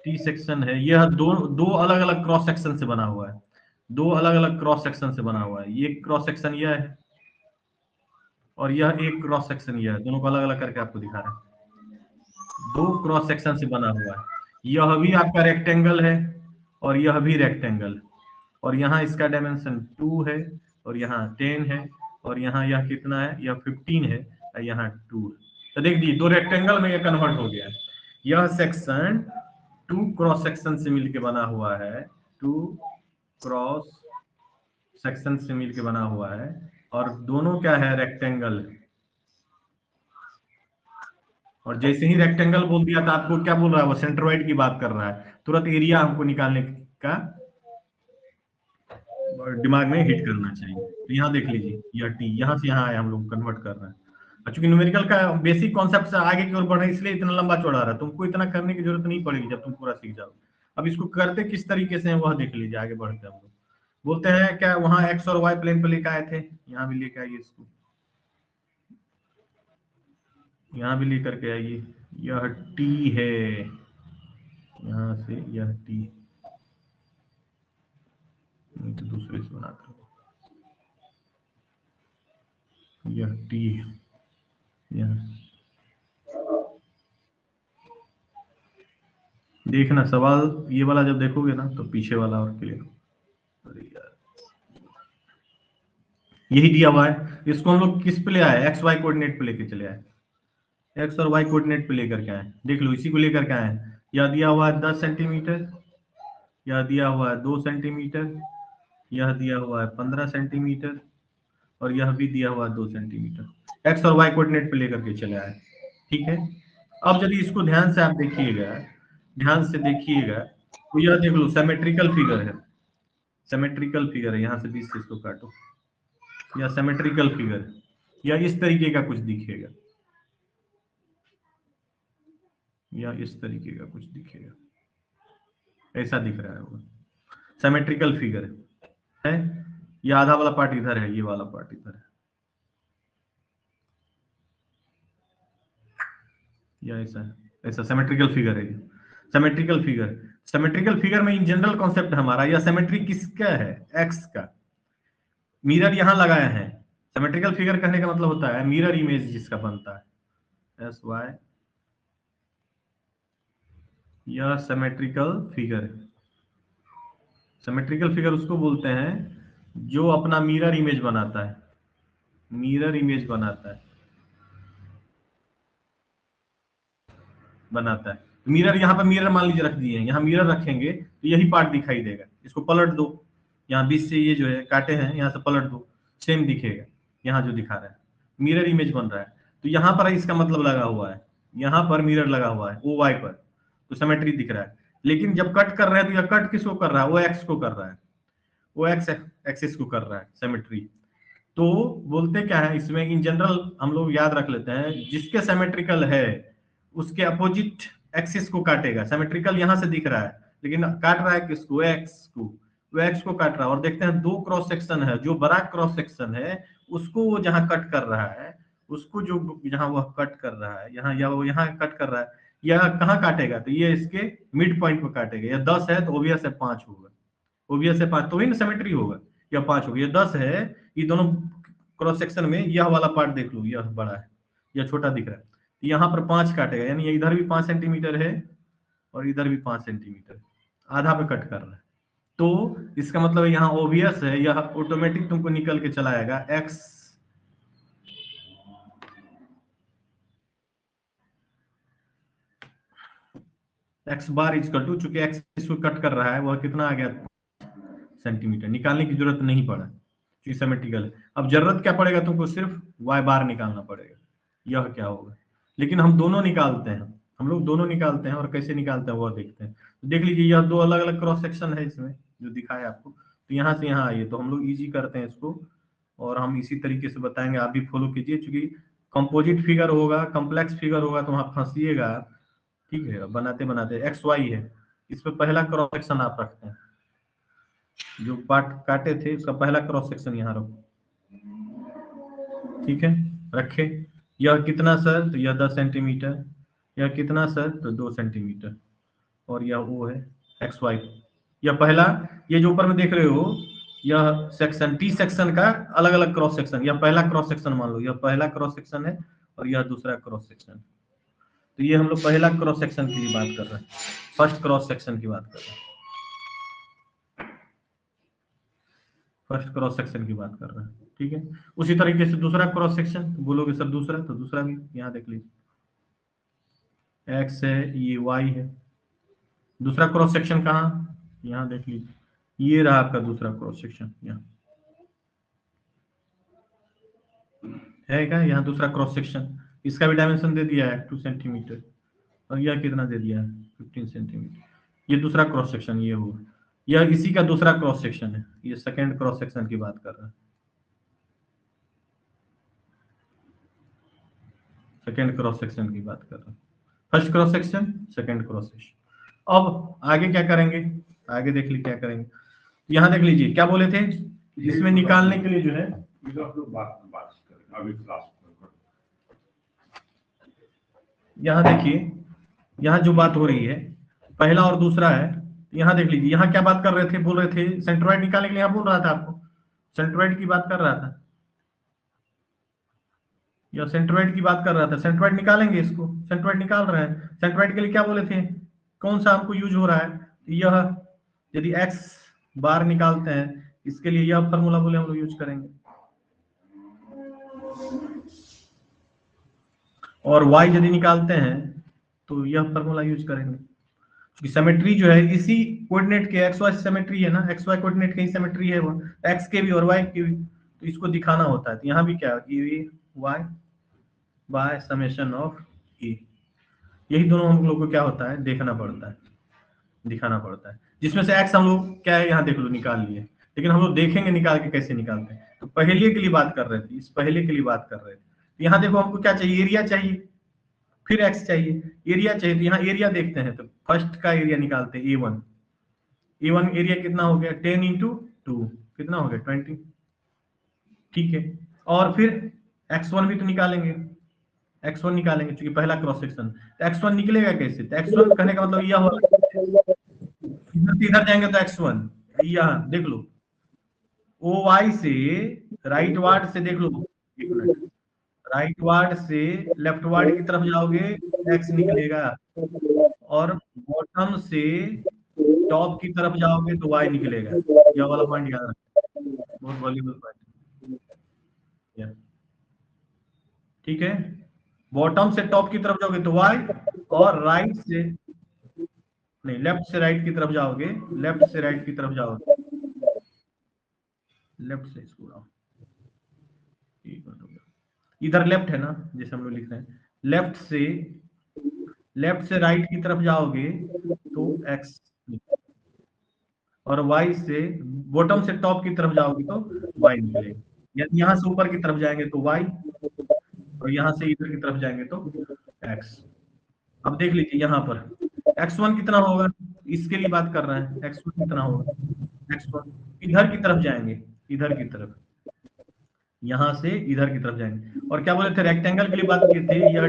टी सेक्शन है, यह दो दो अलग अलग क्रॉस सेक्शन से बना हुआ है, दो अलग अलग क्रॉस सेक्शन से बना हुआ है। ये क्रॉस सेक्शन यह है, और यह एक क्रॉस सेक्शन यह है, दोनों को अलग अलग करके आपको दिखा रहा है, दो क्रॉस सेक्शन से बना हुआ है। यह भी आपका रेक्टेंगल है, और यह भी रेक्टेंगल, और यहाँ इसका डायमेंशन 2 है, और यहाँ 10 है, और यहाँ यह कितना है, यह 15 है, और यहाँ 2 है। तो देख लीजिए, दो रेक्टेंगल में यह कन्वर्ट हो गया है। यह सेक्शन 2 क्रॉस सेक्शन से मिलके बना हुआ है, 2 क्रॉस सेक्शन से मिलके बना हुआ है, और दोनों क्या है, रेक्टेंगल। और जैसे ही रेक्टेंगल बोल दिया था, आपको क्या बोल रहा है, वो सेंट्रोइड की बात कर रहा है, तुरंत एरिया हमको निकालने का दिमाग में हिट करना चाहिए। तो यहाँ देख लीजिए, यह टी यहाँ से यहाँ आया, हम लोग कन्वर्ट कर रहे हैं, और चूंकि न्यूमेरिकल का बेसिक कॉन्सेप्ट से आगे की ओर बढ़े, इसलिए इतना लंबा चौड़ा रहा, तुमको इतना करने की जरूरत नहीं पड़ेगी जब तुम पूरा सीख जाओ। अब इसको करते किस तरीके से है वह देख लीजिए, आगे बढ़ते हम लोग। बोलते हैं क्या, वहां एक्स और वाई प्लेन पे लेके आए थे, यहाँ भी लेके आइए इसको, यहाँ भी लेकर के आइए। यह टी है, यहाँ से यह टी, नहीं तो दूसरे से बनाता हूँ, यह टी है, यह देखना सवाल ये वाला जब देखोगे ना, तो पीछे वाला और क्लियर। अरे यार, यही दिया हुआ है, इसको हम लोग किस पे ले आए, एक्स वाई कोऑर्डिनेट पे लेके चले आए, एक्स और वाई कोऑर्डिनेट पे लेकर के आए, देख लो इसी को लेकर के आए। यह दिया हुआ है 10 सेंटीमीटर, यह दिया हुआ है 2 सेंटीमीटर, यह दिया हुआ है 15 सेंटीमीटर, और यह भी दिया हुआ है 2 सेंटीमीटर, एक्स और वाई कोऑर्डिनेट पे लेकर के चले आए। ठीक है, अब यदि इसको ध्यान से आप देखिएगा, ध्यान से देखिएगा, तो यह देख लो सिमेट्रिकल फिगर है, सिमेट्रिकल फिगर है, यहाँ से 20 से इसको काटो, या सिमेट्रिकल फिगर, या इस तरीके का कुछ दिखेगा, या इस तरीके का कुछ दिखेगा, ऐसा दिख रहा है वो सिमेट्रिकल फिगर है। ये आधा वाला पार्ट इधर है, ये वाला पार्ट इधर है, या ऐसा है, ऐसा सिमेट्रिकल फिगर है, ये सिमेट्रिकल फिगर। सिमेट्रिकल फिगर में इन जनरल कॉन्सेप्ट हमारा, या सिमेट्री किसका है, एक्स का। मिरर यहां लगाए हैं, सिमेट्रिकल फिगर कहने का मतलब होता है मिरर इमेज जिसका बनता है, एस वाई, यह सिमेट्रिकल फिगर है। सिमेट्रिकल फिगर उसको बोलते हैं जो अपना मिरर इमेज बनाता है, मिरर इमेज बनाता है, बनाता है। मिरर यहाँ पर मिरर मान लीजिए रख दिए हैं, यहाँ मिरर रखेंगे तो यही पार्ट दिखाई देगा। इसको पलट दो, यहाँ बीच से ये जो है काटे हैं, यहाँ से पलट दो, सेम दिखेगा। यहाँ जो दिखा रहा है मिरर इमेज बन रहा है, तो यहाँ पर इसका मतलब लगा हुआ है, यहाँ पर मिरर लगा हुआ है ओ वाई पर, तो सिमेट्री दिख रहा है। लेकिन जब कट कर रहे हैं तो यह कट किसको कर रहा है, वो एक्स को कर रहा है, वो एक्स एक्सिस को कर रहा है सिमेट्री। तो बोलते क्या है इसमें, इन जनरल हम लोग याद रख लेते हैं, जिसके सिमेट्रिकल है उसके अपोजिट एक्सिस को काटेगा। सिमेट्रिकल यहां से दिख रहा है लेकिन काट रहा है किसको, एक्स को, वो एक्स को काट रहा है। और देखते हैं दो क्रॉस सेक्शन है, जो बड़ा क्रॉस सेक्शन है उसको वो जहां कट कर रहा है, उसको जो जहां वह कट कर रहा है यहाँ, या वो यहाँ कट कर रहा है, या कहाँ काटेगा, तो ये इसके मिड पॉइंट पर काटेगा। या 10 है तो ओबियस है 5 होगा, ओबियस है 5 तो ही ना सिमेट्री होगा, या 5 होगा। ये 10 है, ये दोनों क्रॉस सेक्शन में यह वाला पार्ट देख लो, यह बड़ा है, यह छोटा दिख रहा है, तो यहाँ पर 5 काटेगा, यानी ये इधर भी 5 सेंटीमीटर है और इधर भी 5 सेंटीमीटर, आधा पे कट कर रहा है। तो इसका मतलब यहाँ ओबियस है, यह ऑटोमेटिक तुमको निकल के चला आएगा x x bar equal to, चूंकि एक्स इसको कट कर रहा है, वह कितना आ गया सेंटीमीटर, निकालने की जरूरत नहीं पड़ा क्योंकि सिमेट्रिकल है। अब जरूरत क्या पड़ेगा तुमको, सिर्फ वाई बार निकालना पड़ेगा, यह क्या होगा। लेकिन हम दोनों निकालते हैं, हम लोग दोनों निकालते हैं, और कैसे निकालते हैं वह देखते हैं। तो देख लीजिए यह दो अलग अलग क्रॉस सेक्शन है इसमें जो दिखाया आपको, तो यहाँ से यहाँ आइए, तो हम लोग इजी करते हैं इसको, और हम इसी तरीके से बताएंगे, आप भी फॉलो कीजिए। चूंकि कंपोजिट फिगर होगा, कम्प्लेक्स फिगर होगा तो वहां फंसिएगा, ठीक है। बनाते बनाते एक्स वाई है, इस पे पहला क्रॉस सेक्शन आप रखते हैं, जो पार्ट काटे थे उसका पहला क्रॉस सेक्शन यहाँ रखो, ठीक है, रखे। यह कितना सर, तो यह 10 सेंटीमीटर, यह कितना सर, तो 2 सेंटीमीटर, और यह वो है एक्स वाई। यह पहला, ये जो ऊपर में देख रहे हो, यह सेक्शन टी सेक्शन का अलग अलग क्रॉस सेक्शन, यह पहला क्रॉस सेक्शन मान लो, यह पहला क्रॉस सेक्शन है और यह दूसरा क्रॉस सेक्शन। तो ये हम लोग पहला क्रॉस सेक्शन की बात कर रहे हैं, फर्स्ट क्रॉस सेक्शन की बात कर रहे हैं, फर्स्ट क्रॉस सेक्शन की बात कर रहे हैं, ठीक है। उसी तरीके से दूसरा क्रॉस सेक्शन, तो बोलोगे सर दूसरा, तो दूसरा भी यहाँ देख लीजिए, एक्स है, ये वाई है। दूसरा क्रॉस सेक्शन कहाँ, यहाँ देख लीजिए, ये रहा आपका दूसरा क्रॉस सेक्शन, यहाँ है क्या, यहाँ दूसरा क्रॉस सेक्शन, इसका भी डायमेंशन दे दिया है 2 सेंटीमीटर, और यह कितना दे दिया है 15 सेंटीमीटर। ये दूसरा क्रॉस सेक्शन ये हुआ, यह इसी का दूसरा क्रॉस सेक्शन है, ये सेकेंड क्रॉस सेक्शन की बात कर रहा है, सेकेंड क्रॉस सेक्शन की बात कर रहा है, first cross section, second cross section. अब आगे क्या करेंगे, आगे देख लीजिए क्या करेंगे। यहाँ देख लीजिए क्या बोले थे, इसमें निकालने के लिए जो है, यहाँ देखिए, यहाँ जो बात हो रही है पहला और दूसरा है। यहाँ देख लीजिए, यहाँ क्या बात कर रहे थे, बोल रहे थे सेंट्रोइड निकालने के लिए, यहाँ बोल रहा था आपको, सेंट्रोइड की बात कर रहा था, या सेंट्रोइड की बात कर रहा था। सेंट्रोइड निकालेंगे, इसको सेंट्रोइड निकाल रहे हैं। सेंट्रोइड के लिए क्या बोले थे, कौन सा हमको यूज हो रहा है, यह यदि एक्स बार निकालते हैं, इसके लिए यह फॉर्मूला बोले हम लोग यूज करेंगे, और y यदि निकालते हैं तो यह फॉर्मूला यूज करेंगे। क्योंकि सिमेट्री जो है इसी कोऑर्डिनेट के, एक्स वाई सिमेट्री है ना, एक्स वाई कोऑर्डिनेट की सिमेट्री है वो, एक्स के भी और वाई के भी, तो इसको दिखाना होता है। तो यहाँ भी क्या, ये वाई बाय समेशन ऑफ ए, यही दोनों हम लोग को क्या होता है, देखना पड़ता है, दिखाना पड़ता है। जिसमें से एक्स हम लोग क्या है, यहाँ देख लो निकाल लिए, लेकिन हम लोग देखेंगे निकाल के कैसे निकालते हैं। तो पहले के लिए बात कर रहे थे, इस पहले के लिए बात कर रहे थे। तो यहाँ देखो हमको क्या चाहिए, एरिया चाहिए, फिर एक्स चाहिए, एरिया चाहिए। तो यहाँ एरिया देखते हैं, तो फर्स्ट का एरिया निकालते हैं, A1, A1 एरिया कितना हो गया, 10 इंटू 2 कितना हो गया 20, ठीक है। और फिर x1 भी तो निकालेंगे, x1 निकालेंगे क्योंकि पहला क्रॉस सेक्शन। तो x1 निकलेगा कैसे, तो x1 कहने का मतलब यह होगा, से इधर जाएंगे तो x1, यहाँ देख लो OY से राइट वार्ड से देख लो, एक मिनट, राइट वार्ड से लेफ्ट वार्ड की तरफ जाओगे x निकलेगा, और बॉटम से टॉप की तरफ जाओगे तो y निकलेगा। यह वाला पॉइंट याद रखना, बहुत वैल्यूबल पॉइंट। ठीक है, बॉटम से टॉप की तरफ जाओगे तो y, और राइट से नहीं, लेफ्ट से राइट की तरफ जाओगे, लेफ्ट से राइट की तरफ जाओगे, लेफ्ट से इसको इधर लेफ्ट है ना, जैसे हम लोग लिख रहे हैं, लेफ्ट से राइट की तरफ जाओगे तो x, और y से बॉटम से टॉप की तरफ जाओगे तो y निकलेगा। यदि यहाँ से ऊपर की तरफ जाएंगे तो y, और यहाँ से इधर की तरफ जाएंगे तो x। अब देख लीजिए यहाँ पर x1 कितना होगा, इसके लिए बात कर रहे हैं, x1 कितना होगा, x1 इधर की तरफ जाएंगे, इधर की तरफ, यहाँ से इधर की तरफ जाएंगे, और क्या बोले थे, रेक्टेंगल के लिए बात किए थे, यह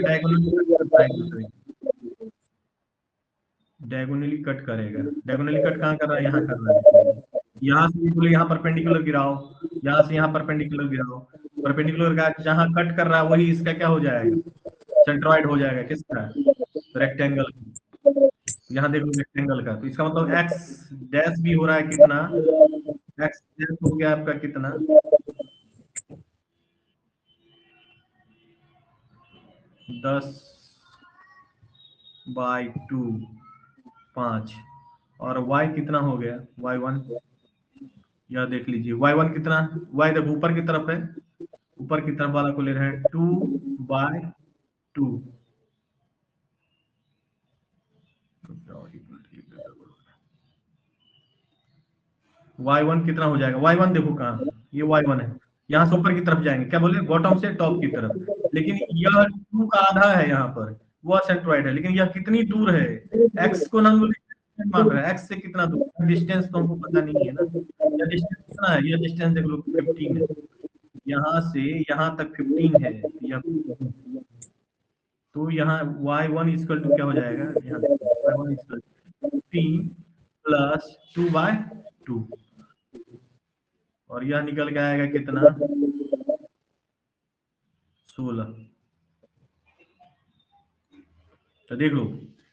डायगोनली कट करेगा। डायगोनली कट कहाँ कर रहा है, यहाँ कर रहा है, यहाँ से बोले यहाँ परपेंडिकुलर गिराओ, यहाँ से यहाँ परपेंडिकुलर गिराओ, परपेंडिकुलर का जहाँ कट कर रहा है वही इसका क्या हो जाएगा, सेंट्रॉइड हो जाएगा, किसका, रेक्टेंगल। यहाँ देखो रेक्टेंगल का, तो इसका मतलब एक्स डैश भी हो रहा है कितना, एक्स डैश हो गया आपका कितना, 10/2 5, और y कितना हो गया, y1, यह देख लीजिए y1 कितना, y देखो ऊपर की तरफ है, ऊपर की तरफ वाला को ले रहे हैं 2/2, y1 कितना हो जाएगा, y1 देखो कहाँ, ये y1 है, यहाँ से ऊपर की तरफ जाएंगे, क्या बोले, बॉटम से टॉप की तरफ, लेकिन यह 2 का आधा है यहाँ पर, वो सेंट्रॉइड है, लेकिन यह कितनी दूर है, x को हम लोग मान रहे हैं, x से कितना दूर, डिस्टेंस तो हमको पता नहीं है ना, यह डिस्टेंस कितना है, यह डिस्टेंस देख लो 15 है, यहाँ से यहाँ तक 15 है, तो यहाँ y1 इक्वल टू क्या हो जाएगा, यहाँ y1 इक्वल टू 15 प्लस 2/2, और यह निकल के आएगा कितना, 16। तो देख लो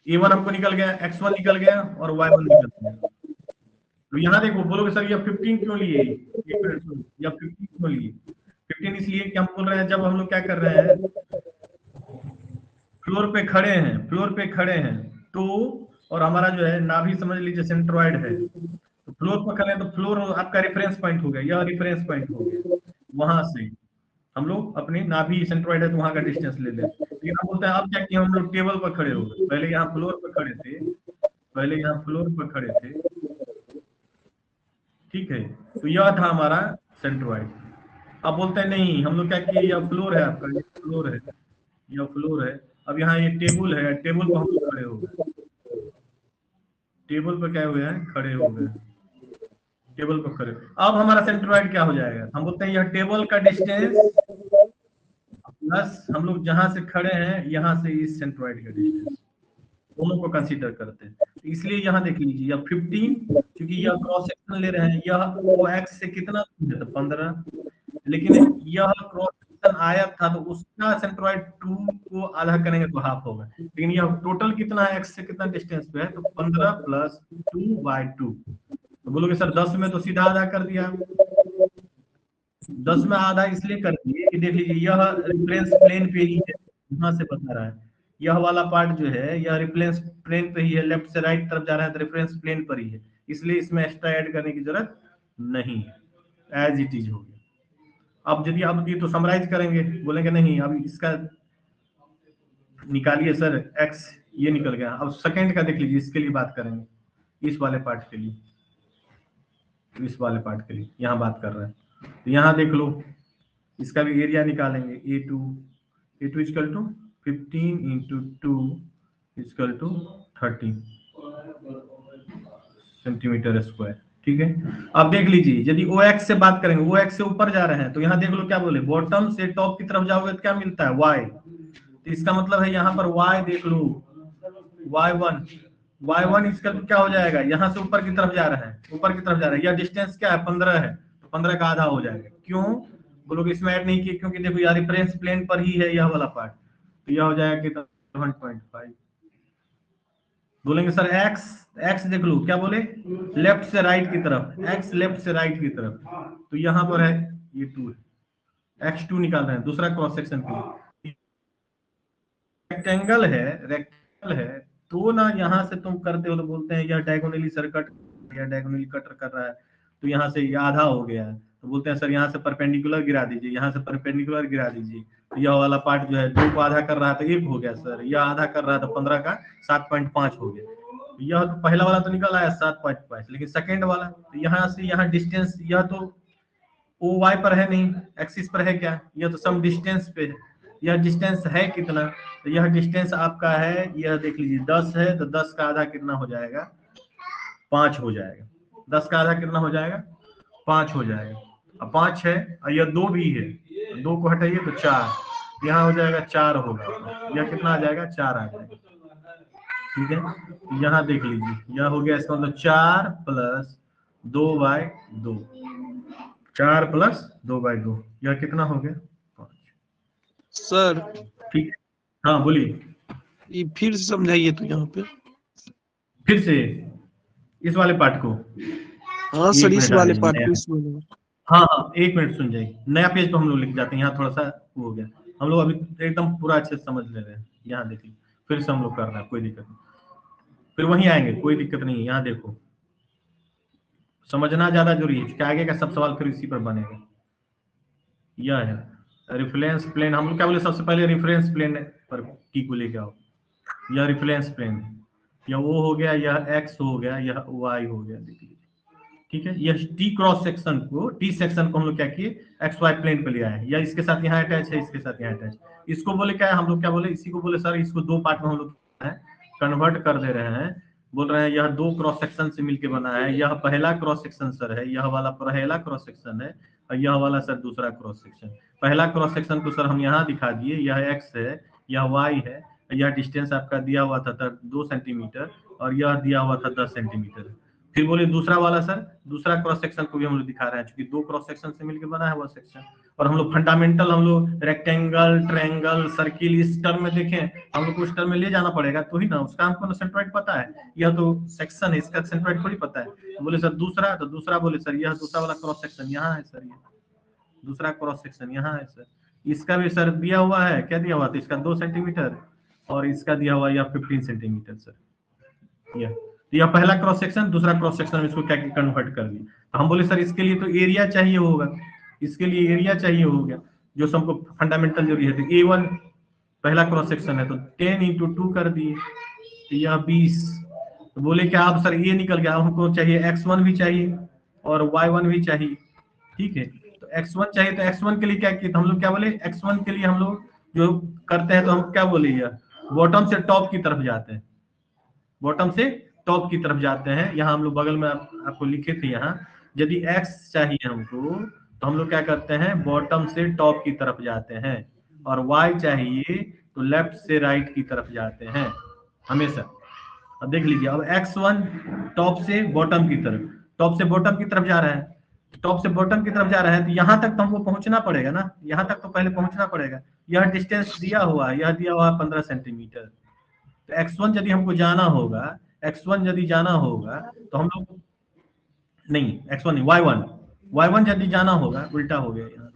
a1 हमको निकल गया, x1 निकल गया, और y1 निकल गया। तो यहाँ देखो, बोलोगे सर यह 15 क्यों लिए, या 15 क्यों लिए, 15 इसलिए कि हम बोल रहे हैं जब हम लोग क्या कर रहे हैं, फ्लोर पे खड़े हैं तो, और हमारा जो है नाभि समझ लीजिए सेंट्रॉइड है, तो फ्लोर पर खड़े हैं तो फ्लोर आपका रेफरेंस पॉइंट हो गया, यह रेफरेंस पॉइंट हो गया, वहां से हम लोग अपने नाभि सेंट्रॉइड है तो वहां का डिस्टेंस ले लें। लेकिन हम बोलते हैं अब क्या किया, हम लोग टेबल पर खड़े हो गए, पहले यहाँ फ्लोर पर खड़े थे, ठीक है, तो यह था हमारा सेंट्रॉइड। अब बोलते हैं नहीं, हम लोग क्या किए, यह फ्लोर है आपका, यह फ्लोर है, अब यहाँ ये टेबल है, टेबल पर हम लोग खड़े हो गए, टेबल पर क्या हुए हैं, खड़े हो गए, टेबल पर खड़े। अब हमारा सेंट्रॉइड क्या हो जाएगा, हम बोलते हैं यह टेबल का डिस्टेंस प्लस हम लोग जहां से खड़े हैं यहाँ से इस सेंट्रॉइड का डिस्टेंस, दोनों को कंसीडर करते हैं। तो इसलिए यहाँ देख लीजिए यह 15, क्योंकि यह क्रॉस सेक्शन ले रहे हैं, यह वो एक्स से कितना दूर है, तो 15, लेकिन यह क्रॉस सेक्शन आया था तो उसका सेंट्रॉइड 2 को आधा करेंगे तो हाफ होगा, लेकिन यह टोटल कितना है, एक्स से कितना डिस्टेंस पे है, तो 15 प्लस 2/2। तो बोलोगे सर 10 में तो सीधा आधा कर दिया, 10 में आधा इसलिए कर दिए कि देख लीजिए यह रेफरेंस प्लेन पे ही है, यहाँ से बता रहा है, यह वाला पार्ट जो है यह रेफरेंस प्लेन पे ही है, लेफ्ट से राइट तरफ जा रहा है तो रेफरेंस प्लेन पर ही है, इसलिए इसमें एक्स्ट्रा ऐड करने की जरूरत नहीं है, एज इट इज हो गया। अब यदि आप ये तो समराइज करेंगे, बोलेंगे नहीं अब इसका निकालिए सर, एक्स ये निकल गया। अब सेकंड का देख लीजिए, इसके लिए बात करेंगे, इस वाले पार्ट के लिए, यहाँ बात कर रहे हैं, तो यहाँ देख लो इसका भी एरिया निकालेंगे, A2 equal to 15 into 2 equal to 30 centimetre square, ठीक है। अब देख लीजिए यदि OX से बात करेंगे, OX से ऊपर जा रहे हैं, तो यहाँ देख लो क्या बोले, बॉटम से टॉप की तरफ जाओगे तो क्या मिलता है, Y, तो इसका मतलब है यहाँ पर Y देख लो, Y1 y1 इसका क्या हो जाएगा, यहाँ से ऊपर की तरफ जा रहा है, ऊपर की तरफ जा रहा है, यह डिस्टेंस क्या है 15 है, तो 15 का आधा हो जाएगा। क्यों बोलोगे इसमें ऐड नहीं किए, क्योंकि देखो यार रेफरेंस प्लेन पर ही है यह वाला पार्ट, तो यह हो जाएगा कितना 1.5। बोलेंगे सर एक्स, एक्स देख लो क्या बोले, लेफ्ट से राइट की तरफ, एक्स लेफ्ट से राइट की तरफ, तो यहाँ पर है ये 2 है, x2 निकाल रहे हैं दूसरा क्रॉस सेक्शन के लिए। रेक्टेंगल है तो ना, यहाँ से तुम करते हो तो बोलते हैं यह डायगोनली सर कट, यह डायगोनली कटर कर रहा है, तो यहाँ से यह आधा हो गया है, तो बोलते हैं सर यहाँ से परपेंडिकुलर गिरा दीजिए, यहाँ से परपेंडिकुलर गिरा दीजिए, तो यह वाला पार्ट जो है 2 को आधा कर रहा है तो 1 हो गया सर, यह आधा कर रहा है तो 15 का 7.5 हो गया। यह तो पहला वाला तो निकल आया 7.5, लेकिन सेकेंड वाला तो यहाँ से यहाँ डिस्टेंस, यह तो ओ वाई पर है नहीं, एक्सिस पर है क्या, यह तो सम डिस्टेंस पे है, यह डिस्टेंस है कितना, तो यह डिस्टेंस आपका है, यह देख लीजिए 10 है, तो 10 का आधा कितना हो जाएगा 5 हो जाएगा, 10 का आधा कितना हो जाएगा 5 हो जाएगा, अब 5 है और यह 2 भी है, 2 को हटाइए तो 4, यहाँ हो जाएगा 4 होगा, यह कितना आ जाएगा 4 आ जाएगा, ठीक है। यहाँ देख लीजिए यह हो गया, इसका मतलब 4 प्लस 2/2, 4 प्लस 2/2, यह कितना हो गया 5। सर ठीक है, हाँ बोलिए, ये फिर से समझाइए तो यहाँ पे। फिर से इस वाले पार्ट को, हाँ एक सर, इस मिनट आ वाले जाइए, पार्ट नया, को इसमें। हाँ हाँ एक मिनट सुन जाइए, नया पेज पे हम लोग लिख जाते हैं, यहाँ थोड़ा सा वो हो गया, हम लोग अभी एकदम पूरा अच्छे से समझ ले रहे हैं, यहाँ देखिए फिर से हम लोग कर रहे हैं, कोई दिक्कत नहीं, फिर वहीं आएंगे, कोई दिक्कत नहीं है, यहाँ देखो समझना ज्यादा जरूरी है, आगे का सब सवाल फिर इसी पर बनेगा। यह है रेफरेंस प्लेन, हम लोग क्या बोले सबसे पहले रेफरेंस प्लेन पर की को लेके आओ, यह रेफरेंस प्लेन है, यह ओ हो गया, यह एक्स हो गया, यह वाई हो गया, देखिए ठीक है। यह टी क्रॉस सेक्शन को, टी सेक्शन को हम लोग क्या किए एक्स वाई प्लेन पे ले आए, या इसके साथ यहाँ अटैच है, इसके साथ यहाँ अटैच, इसको बोले क्या है हम लोग, क्या बोले इसी को बोले सर, इसको 2 पार्ट में हम लोग कन्वर्ट कर दे रहे हैं, बोल रहे हैं यह 2 क्रॉस सेक्शन से मिलकर बना है, यह पहला क्रॉस सेक्शन सर है, यह वाला पहला क्रॉस सेक्शन है, और यह वाला सर दूसरा क्रॉस सेक्शन। पहला क्रॉस सेक्शन को सर हम यहाँ दिखा दिए, यह एक्स है, यह वाई है, यह डिस्टेंस आपका दिया हुआ था 2 सेंटीमीटर, और यह दिया हुआ था 10 सेंटीमीटर। फिर बोले दूसरा वाला सर, दूसरा क्रॉस सेक्शन को भी हम लोग दिखा रहे हैं, क्योंकि 2 क्रॉस सेक्शन से मिलकर बना है वह सेक्शन, और हम लोग फंडामेंटल, हम लोग रेक्टेंगल, ट्रायंगल, सर्किल इस टर्म में देखें, हम लोग को उस टर्म में ले जाना पड़ेगा तो ही ना, उसका हमको सेंट्रोइड पता है, यह तो सेक्शन है, इसका सेंट्रोइड थोड़ी पता है। तो बोले सर दूसरा, तो दूसरा बोले सर यह दूसरा वाला क्रॉस सेक्शन यहाँ है सर, ये दूसरा क्रॉस सेक्शन यहाँ है सर, इसका भी सर दिया हुआ है, क्या दिया हुआ था इसका 2 सेंटीमीटर, और इसका दिया हुआ यह 15 सेंटीमीटर सर, यह पहला क्रॉस सेक्शन, दूसरा क्रॉस सेक्शन में इसको क्या कन्वर्ट कर दिया, तो हम बोले सर इसके लिए तो एरिया चाहिए होगा, इसके लिए एरिया चाहिए हो गया, जो सबको फंडामेंटल जरूरी है, तो A1 पहला क्रॉस सेक्शन है तो 10 × 2 कर दिए, तो यह 20, तो बोले क्या अब सर ये निकल गया, अब हमको चाहिए x1 भी चाहिए और y1 भी चाहिए, ठीक है। तो x1 चाहिए, तो x1 के लिए क्या किया, हम लोग क्या बोले x1 के लिए हम लोग जो करते हैं तो हम क्या बोले, बॉटम से टॉप की तरफ जाते हैं, बॉटम से टॉप की तरफ जाते हैं, यहाँ हम लोग बगल में आपको लिखे थे, यहाँ यदि x चाहिए हमको तो हम लोग क्या करते हैं बॉटम से टॉप की तरफ जाते हैं, और y चाहिए तो लेफ्ट से राइट की तरफ जाते हैं हमेशा। अब देख लीजिए, अब x1 टॉप से बॉटम की तरफ, टॉप से बॉटम की तरफ जा रहा है, टॉप से बॉटम की तरफ जा रहा है, तो यहाँ तक तो हमको पहुंचना पड़ेगा ना, यहाँ तक तो पहले पहुंचना पड़ेगा, यह डिस्टेंस दिया हुआ है, यह दिया हुआ है 15 सेंटीमीटर, तो x1 यदि हमको जाना होगा, x1 यदि जाना होगा तो हम लोग नहीं, x1 नहीं, y1 यदि जाना होगा, उल्टा हो गया यहाँ,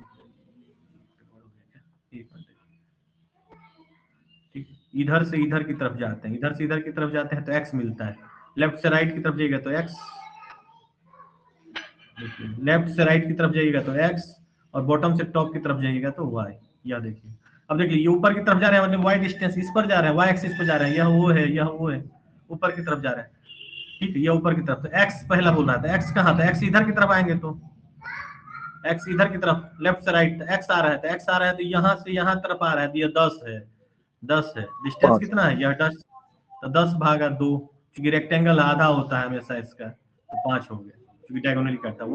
ठीक, इधर से इधर की तरफ जाते हैं, इधर से इधर की तरफ जाते हैं तो x मिलता है, लेफ्ट से राइट की तरफ जाइएगा तो x, लेफ्ट से राइट की तरफ जाइएगा तो x, और बॉटम से टॉप की तरफ जाइएगा तो y, यह देखिए। अब देखिए ये ऊपर की तरफ जा रहे हैं, मतलब y डिस्टेंस इस पर जा रहे हैं, y एक्सिस पर जा रहे हैं, यह वो है, यह वो है, ऊपर की तरफ जा रहे हैं, ठीक है, ये ऊपर की तरफ, तो x पहला बोल रहा था, x कहाँ था, x इधर की तरफ आएंगे तो x इधर की तरफ, लेफ्ट से राइट x आ रहा है, तो x आ रहा है तो यहाँ से यहाँ तरफ आ रहा है, तो ये 10 है, डिस्टेंस कितना है यह 10, तो 10/2, क्योंकि रेक्टेंगल आधा होता है हमेशा इसका, तो 5 हो गया, क्योंकि डायगोनली काटता है।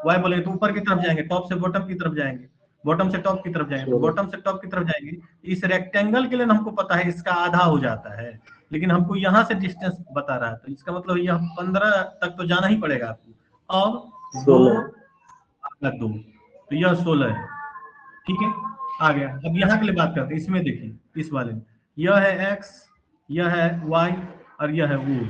y बोले तो ऊपर की तरफ जाएंगे, टॉप से बॉटम की तरफ जाएंगे, बॉटम से टॉप की तरफ जाएंगे, तो बॉटम से टॉप की तरफ जाएंगे, इस रेक्टेंगल के लिए हमको पता है इसका आधा हो जाता है, लेकिन हमको यहाँ से डिस्टेंस बता रहा है, तो इसका मतलब यह 15 तक तो जाना ही पड़ेगा आपको। अब 2 भागा 2, तो यह 16 है। ठीक है, आ गया। अब यहाँ के लिए बात करते हैं, इसमें देखिए, इस वाले में यह है x, यह है y और यह है o।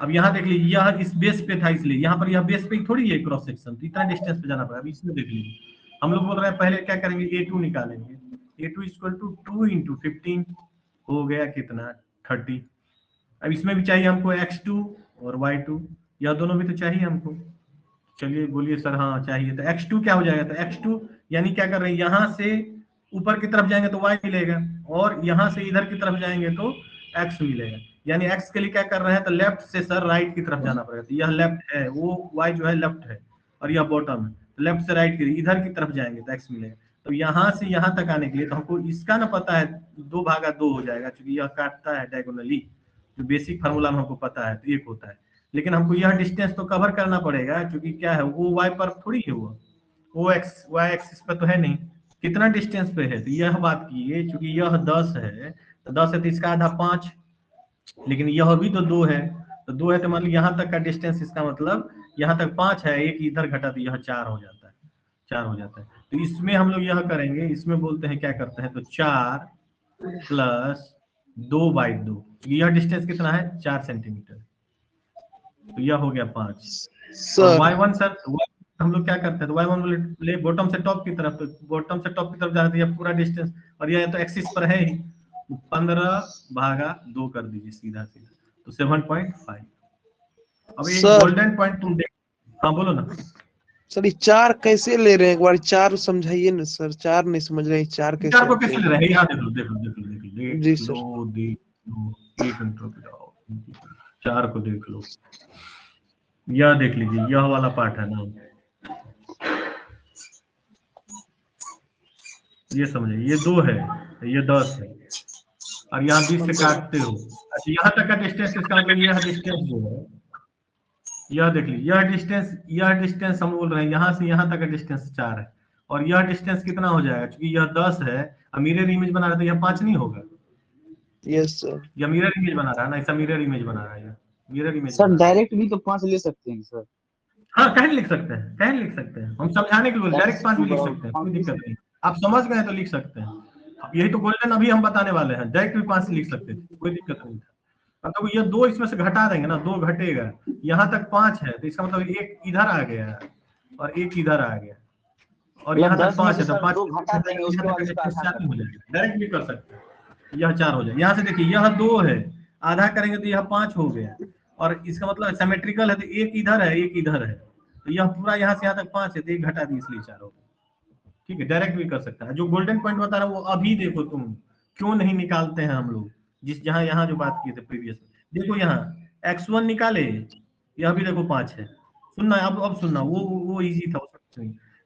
अब यहाँ देख लीजिए, यह इस बेस पे था, इसलिए यहाँ पर यह बेस पे थोड़ी है क्रॉस सेक्शन, तो इतना डिस्टेंस पे जाना पड़ेगा। अब इसमें देख लीजिए, हम लोग बोल रहे हैं पहले क्या करेंगे, a2 निकालेंगे। a2 इक्वल टू 2 इंटू 15 हो गया कितना, 30। अब इसमें भी चाहिए हमको x2 और y2, यह दोनों भी तो चाहिए हमको। चलिए बोलिए सर, हाँ चाहिए। तो x2 क्या हो जाएगा, तो x2 यानी क्या कर रहे हैं, यहाँ से ऊपर की तरफ जाएंगे तो y मिलेगा, और यहाँ से इधर की तरफ जाएंगे तो x मिलेगा। यानी x के लिए क्या कर रहे हैं, तो लेफ्ट से सर राइट की तरफ जाना पड़ेगा। तो यह लेफ्ट है, वो y जो है लेफ्ट है, और यह बॉटम है, तो लेफ्ट से राइट की इधर की तरफ जाएंगे तो x मिलेगा। तो यहाँ से यहाँ तक आने के लिए तो हमको इसका ना पता है, 2 भागा 2 हो जाएगा, क्योंकि यह काटता है डायगोनली, जो बेसिक फार्मूला में हमको पता है, तो 1 होता है। लेकिन हमको यह डिस्टेंस तो कवर करना पड़ेगा, क्योंकि क्या है, वो y पर थोड़ी है, वो y एक्सिस पर तो है नहीं, कितना डिस्टेंस पे है। तो यह बात कीजिए, क्योंकि यह 10 है, तो 10 है तो इसका आधा 5, लेकिन यह भी तो 2 है, तो 2 है तो मान लो यहाँ तक का डिस्टेंस, इसका मतलब यहाँ तक 5 है, एक इधर घटा तो यह 4 हो जाता है, 4 हो जाता है। तो इसमें हम लोग यह करेंगे, इसमें बोलते हैं क्या करते हैं, तो 4 प्लस 2/2, यह डिस्टेंस कितना है, 4 सेंटीमीटर, तो यह हो गया 5। और सर y1 सर, हम लोग क्या करते हैं, तो y1 ले बॉटम से टॉप की तरफ, तो बॉटम से टॉप की तरफ जाना, तो यह पूरा डिस्टेंस, और यह तो एक्सिस पर है ही, 15/2 कर दीजिए सीधा सीधा, तो 7.5। अब एक सर गोल्डन पॉइंट तुम देख, हाँ बोलो ना। सर ये 4 कैसे ले रहे हैं, एक बार 4 समझाइए ना सर, 4 नहीं समझ रहे, 4 कैसे 4 को होते कैसे ले हैं? रहे हैं, यहाँ देख लो देख लो देख लो देख लो देख जी सर। लो देख लो, एक मिनट रुक जाओ, 4 को देख लो, यह देख लीजिए, यह वाला पार्ट है ना, ये समझिए, ये 2 है, ये 10 है, और यहाँ 20 से काटते हो, अच्छा यहाँ तक का डिस्टेंस, इसका मतलब यह डिस्टेंस जो है, यह देख लीजिए, यह डिस्टेंस हम बोल रहे हैं, यहाँ से यहाँ तक का डिस्टेंस 4 है, और यह डिस्टेंस कितना हो जाएगा, क्योंकि यह 10 है, अब मिरर इमेज बना रहा है तो यह 5 नहीं होगा, यस सर। यह मिरर इमेज बना रहा है ना, ऐसा मिरर इमेज बना रहा है, मिरर इमेज सर बना रहा है। डायरेक्ट भी तो 5 ले सकते हैं सर। हाँ कहीं लिख सकते हैं, कहीं लिख सकते हैं, हम समझाने के लिए डायरेक्ट 5 भी लिख सकते हैं, कोई दिक्कत नहीं, आप समझ गए तो लिख सकते हैं। अब यही तो गोल्डन अभी हम बताने वाले हैं, डायरेक्ट भी 5 लिख सकते थे, कोई दिक्कत नहीं था। तो ये 2 इसमें से घटा देंगे ना, 2 घटेगा, यहाँ तक 5 है, तो इसका मतलब एक इधर आ गया और एक इधर आ गया, और यहाँ तक 5 है, तो 5 घटा देंगे, उसके बाद इसका आधा हो जाएगा, डायरेक्ट भी कर सकते हैं, यह 4 हो जाएगा। यहाँ से देखिए, यह 2 है, आधा करेंगे तो यह 5 हो गया, और इसका मतलब सिमेट्रिकल है, तो एक इधर है एक इधर है, तो यह पूरा यहाँ से यहाँ तक 5 है, तो एक घटा दी, इसलिए 4 हो गया। ठीक है, डायरेक्ट भी कर सकता है। जो गोल्डन पॉइंट बता रहा है वो अभी देखो, तुम क्यों नहीं निकालते हैं हम लोग, जिस जहां यहाँ जो बात किए थे प्रीवियस, देखो यहाँ x1 निकाले, यह भी देखो 5 है, सुनना अब सुनना, वो इजी था,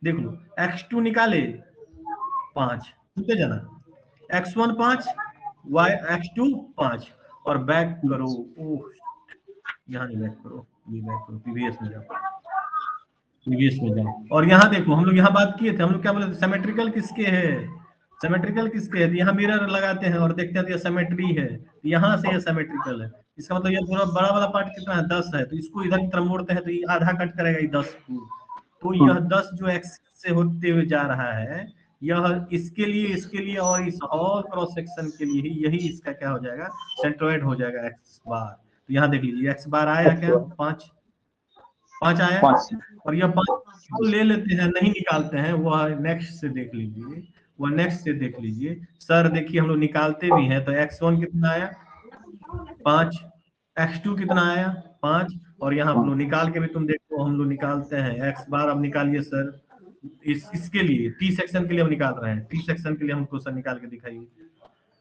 देख लो x2 निकाले 5, सुनते जाना, x1 5, x2 5, और बैक करो, ओह यहाँ नहीं, बैक करो, ये बैक करो, प्रीवियस में जाओ, प्रीवियस में जाओ, और यहाँ देखो, हम लोग यहाँ बात किए थे, हम लोग क्या बोले, सिमेट्रिकल किसके है, सिमेट्रिकल किसके है, यहाँ मिरर लगाते हैं और देखते हैं तो ये सिमेट्री है, यहाँ से ये सिमेट्रिकल है, इसका मतलब ये पूरा बड़ा वाला पार्ट कितना है, 10 है, तो इसको इधर की तरफ मोड़ते हैं तो ये आधा कट करेगा, ये 10 को, तो यह 10 जो एक्सिस से होते हुए जा रहा है, यह इसके लिए और इस और क्रॉस सेक्शन के लिए ही, यही इसका क्या हो जाएगा, सेंट्रोइड हो जाएगा x बार। तो यहाँ देख लीजिए, x बार आया क्या, 5 आया, और यह 5 ले लेते हैं, नहीं निकालते हैं, वह नेक्स्ट से देख लीजिए, वह नेक्स्ट से देख लीजिए सर, देखिए हम लोग निकालते भी हैं, तो x1 कितना आया 5, x2 कितना आया 5, और यहाँ हम लोग निकाल के भी तुम देखो, हम लोग निकालते हैं x बार। अब निकालिए सर, इसके लिए टी सेक्शन के लिए हम निकाल रहे हैं, टी सेक्शन के लिए हमको सर निकाल के दिखाइए,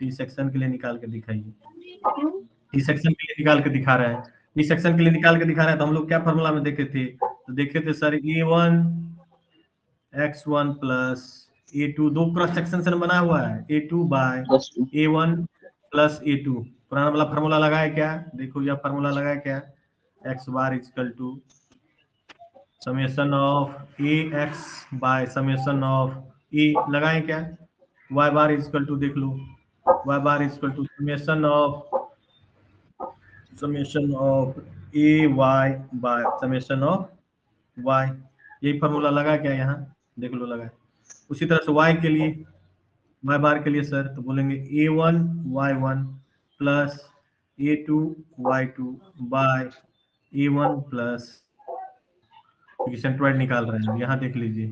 टी सेक्शन के लिए निकाल के दिखाइए, टी सेक्शन के लिए निकाल के दिखा रहे हैं, टी सेक्शन के लिए निकाल के दिखा रहे हैं, तो हम लोग क्या फॉर्मूला में देखे थे, तो देखे थे sir a1 x1 plus a2, 2 cross section से बना हुआ है, a2 bye a1 plus a2, पुराना वाला फार्मूला लगाया क्या, देखो यह फार्मूला लगाया क्या, x bar equal to summation of ax by summation of a, लगाए क्या, y बार इक्वल टू, देख लो y bar equal to summation of summation of a y by summation of y, यही फॉर्मूला लगा क्या यहाँ, देख लो लगा। उसी तरह से वाई के लिए, वाई बार के लिए सर तो बोलेंगे a1 y1 plus a2 y2 by a1 plus, क्योंकि सेंट्रोइड निकाल रहे हैं यहाँ देख लीजिए,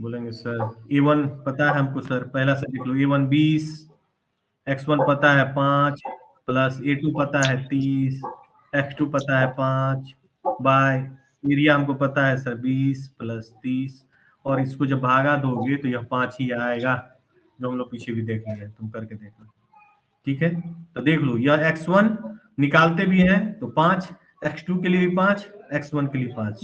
बोलेंगे सर a1 पता है हमको सर, पहला से देख लो a1 20, x1 पता है 5 प्लस a2 पता है 30, x2 पता है 5 बाय एरिया हमको पता है सर 20 प्लस 30, और इसको जब भागा दोगे तो यह 5 ही आएगा, जो हम लोग पीछे भी देख लिए, तुम करके देखो। ठीक है, तो देख लो यह x1 निकालते भी हैं तो 5, x2 के लिए भी 5, x1 के लिए 5,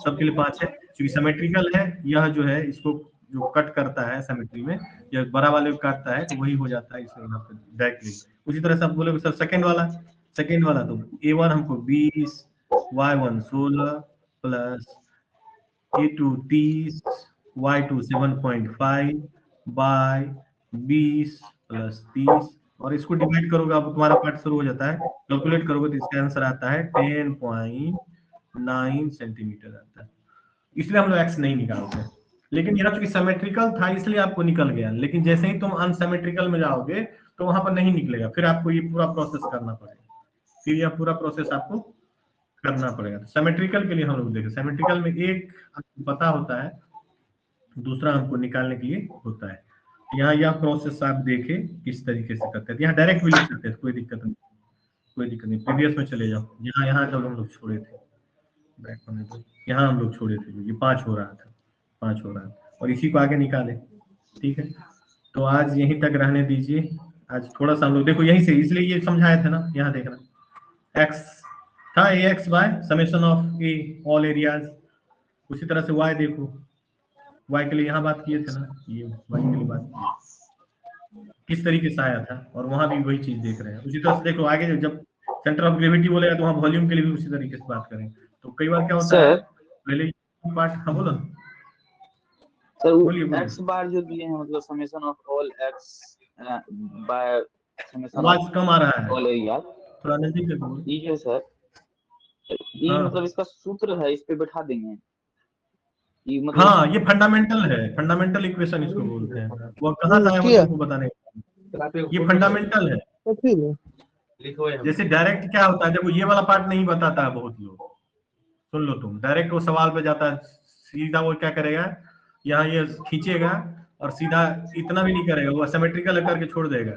सबके लिए 5 है, क्योंकि सिमेट्रिकल है। यह जो है इसको जो कट करता है सिमेट्री में, यह बड़ा वाले को काटता है तो वही हो जाता है इसमें यहाँ पे डायरेक्टली। उसी तरह से आप बोलोगे सर सेकंड वाला तो a1 हमको 20, y1 16 plus a2 30, y2 7.5 bye 20 plus 30, और इसको डिवाइड करोगे अब तुम्हारा पार्ट शुरू हो जाता है, कैलकुलेट करोगे तो इसका आंसर आता है 10.9 सेंटीमीटर आता है। इसलिए हम लोग एक्स नहीं निकालते, लेकिन यहाँ चूंकि सिमेट्रिकल था इसलिए आपको निकल गया, लेकिन जैसे ही तुम अनसिमेट्रिकल में जाओगे तो वहां पर नहीं निकलेगा, फिर आपको ये पूरा प्रोसेस करना पड़ेगा, फिर यह पूरा प्रोसेस आपको करना पड़ेगा। तो सिमेट्रिकल के लिए हम लोग देखें, सिमेट्रिकल में एक आपको पता होता है, दूसरा हमको निकालने के लिए होता है। यहाँ यह प्रोसेस आप देखें किस तरीके से करते हैं, यहाँ डायरेक्ट भी लिख सकते हैं, कोई दिक्कत नहीं। प्रीवियस में चले जाओ, यहाँ जब हम लोग छोड़े थे, बैक होने दो, यहाँ हम लोग छोड़े थे, ये 5 हो रहा था, 5 हो रहा था, और इसी को आगे निकाले। ठीक है, तो आज यहीं तक रहने दीजिए, आज थोड़ा सा हम लोग देखो यहीं से, इसलिए ये समझाए थे ना, यहाँ देखना x था ax by summation of A all areas, उसी तरह से y देखो, y के लिए यहाँ बात किए थे ना, ये y के लिए बात की किस तरीके से आया था, और वहां भी वही चीज देख रहे हैं। उसी तरह से देखो आगे जब सेंटर ऑफ ग्रेविटी बोलेगा तो वहाँ वॉल्यूम के लिए भी उसी तरीके से बात करेंगे। तो कई बार क्या होता है, पहले पार्ट, हाँ बोलो सर एक्स बार जो दिए हैं मतलब summation of all x by summation आवाज कम आ रहा है, ऑल एरिया, थोड़ा नजदीक से बोलो। ये है सर, ये हाँ। मतलब इसका सूत्र है, इस पे बैठा देंगे ये मतलब। हाँ, ये फंडामेंटल है, फंडामेंटल इक्वेशन इसको बोलते हैं। वो कहाँ से आया वो तुमको बताने, ये फंडामेंटल है। जैसे डायरेक्ट क्या होता है, देखो ये वाला पार्ट नहीं बताता है बहुत लोग, सुन लो तुम, डायरेक्ट वो सवाल पे जाता है सीधा, वो क्या करेगा यहाँ ये खींचेगा और सीधा इतना भी नहीं करेगा, वो असिमेट्रिकल करके छोड़ देगा,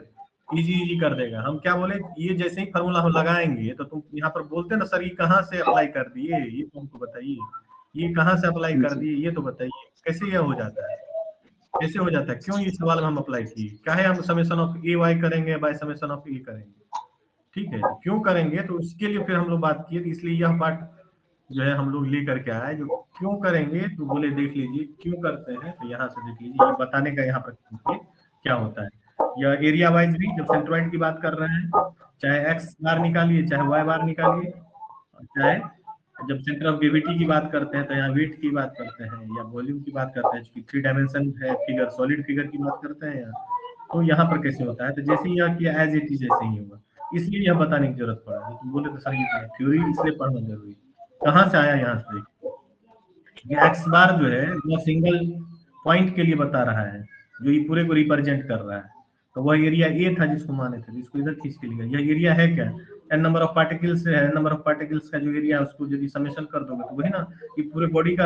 इजी कर देगा। हम क्या बोले, ये जैसे ही फॉर्मूला हम लगाएंगे तो तुम यहाँ पर बोलते ना सर ये कहाँ से अप्लाई कर दिए, ये तो हमको बताइए, ये कहाँ से अप्लाई कर दिए, ये तो बताइए कैसे यह हो जाता है, कैसे हो जाता है, क्यों ये सवाल हम अप्लाई किए, चाहे हम समेशन ऑफ ए वाई करेंगे बाय समेशन ऑफ ए करेंगे, ठीक है, क्यों करेंगे, तो उसके लिए फिर हम लोग बात किए, इसलिए यह पार्ट जो है हम लोग लेकर के आए, जो क्यों करेंगे तो बोले देख लीजिए क्यों करते हैं, तो यहाँ से देख लीजिए, ये बताने का यहाँ पर क्या होता है। यह एरिया वाइज भी जब सेंट्रोइड की बात कर रहे हैं, चाहे एक्स बार निकालिए चाहे वाई बार निकालिए, चाहे जब सेंटर ऑफ ग्रेविटी की बात करते हैं तो यहाँ वेट की बात करते हैं या वॉल्यूम की बात करते हैं, 3 डायमेंशन है फिगर, सॉलिड फिगर की बात करते हैं, तो यहाँ पर कैसे होता है, तो जैसे ही यह किया एज इट इज ऐसे ही होगा, इसलिए यह बताने की जरूरत पड़ा। तो बोले तो सर ये थ्योरी इसलिए पढ़ना जरूरी, कहाँ से आया, यहाँ से देखिए एक्स बार जो है वो सिंगल पॉइंट के लिए बता रहा है, जो ये पूरे को रिप्रेजेंट कर रहा है, तो वह एरिया ए था जिसको माने थे, जिसको इधर खींच के लिया, यह एरिया है क्या, n नंबर ऑफ पार्टिकल्स है, n नंबर ऑफ पार्टिकल्स का जो एरिया है उसको यदि समेशन कर दोगे तो वही ना ये पूरे बॉडी का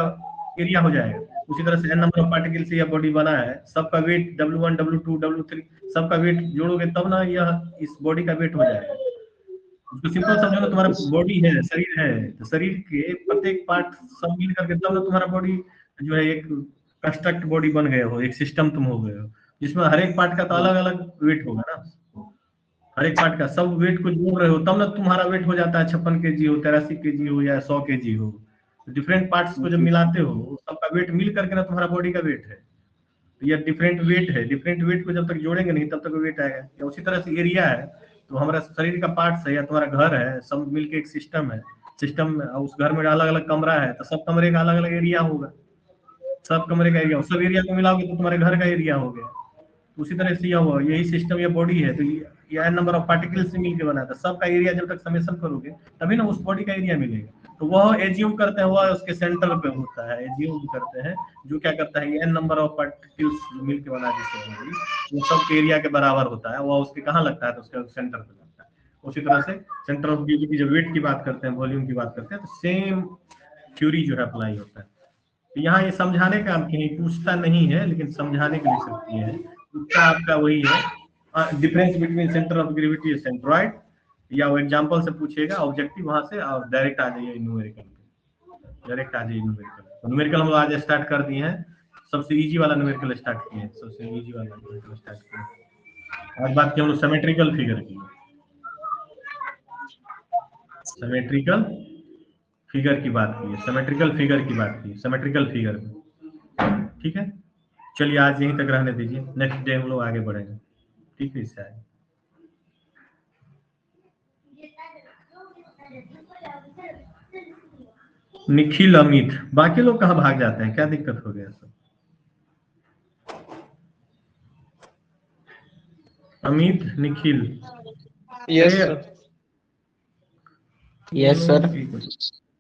एरिया हो जाएगा। उसी तरह से n नंबर ऑफ पार्टिकल से यह बॉडी बना है, सबका वेट W1 W2 W3 सबका वेट जोड़ोगे तब ना यह इस बॉडी का वेट हो जाएगा। उसको सिंपल समझो ना, तुम्हारा बॉडी है, शरीर है, तो शरीर के प्रत्येक पार्ट सब मिल करके तब ना तुम्हारा बॉडी जो है एक कंस्ट्रक्ट बॉडी बन गए हो, एक सिस्टम तुम हो गए हो, जिसमें हर एक पार्ट का तो अलग अलग वेट होगा ना, हर एक पार्ट का सब वेट को जोड़ रहे हो तब ना तुम्हारा वेट हो जाता है 56 kg हो, 83 kg हो या 100 kg हो। डिफरेंट पार्ट्स को जब मिलाते हो सबका वेट मिल करके ना तुम्हारा बॉडी का वेट है, तो यह डिफरेंट वेट है, डिफरेंट वेट को जब तक जोड़ेंगे नहीं तब तक वेट आएगा। या उसी तरह से एरिया है, तो हमारा शरीर का पार्ट्स है या तुम्हारा घर है, सब मिलके एक सिस्टम है, सिस्टम में उस घर में अलग अलग कमरा है, तो सब कमरे का अलग अलग एरिया होगा, सब कमरे का एरिया, सब एरिया को मिलाओगे तो तुम्हारे घर का एरिया हो गया। उसी तरह से यही सिस्टम, ये बॉडी है, तो ये n नंबर ऑफ पार्टिकल से मिलकर बना था। सबका एरिया जब तक समेशन करोगे तभी ना उस बॉडी का एरिया मिलेगा। तो वह एज्यूम करते हैं वह उसके सेंटर पे होता है, एज्यूम करते हैं, जो क्या करता है, ये n नंबर ऑफ पार्टिकल्स मिलकर बना जिससे बॉडी, वो सब एरिया के बराबर होता है, वह उसके कहाँ लगता है, तो उसके सेंटर पे लगता है। उसी तरह से सेंटर ऑफ ग्रेविटी जब वेट की बात करते हैं, वॉल्यूम की बात करते हैं, तो सेम थ्योरी जो है अप्लाई होता है। तो यहाँ ये समझाने का कहीं पूछता नहीं है, लेकिन समझाने के लिए सिर्फ ये है, उत्तर आपका वही है, difference between centre of gravity centroid, या वो एग्जांपल से पूछेगा ऑब्जेक्टिव वहां से, और डायरेक्ट आ जाइए न्यूमेरिकल पे, डायरेक्ट आ जाइए न्यूमेरिकल। तो न्यूमेरिकल हम लोग आज स्टार्ट कर दिए हैं, सबसे इजी वाला न्यूमेरिकल स्टार्ट किए हैं, सबसे इजी वाला न्यूमेरिकल स्टार्ट किए। आज बात की हम लोग सिमेट्रिकल फिगर की, सिमेट्रिकल फिगर की बात की है, सिमेट्रिकल फिगर की बात की, सिमेट्रिकल फिगर, ठीक है। चलिए आज यहीं तक रहने दीजिए, नेक्स्ट डे हम लोग आगे बढ़ेंगे, ठीक है। इससे आगे निखिल, अमित, बाकी लोग कहाँ भाग जाते हैं, क्या दिक्कत हो गया सब? Amit, Nikhil, yes sir. Yes sir.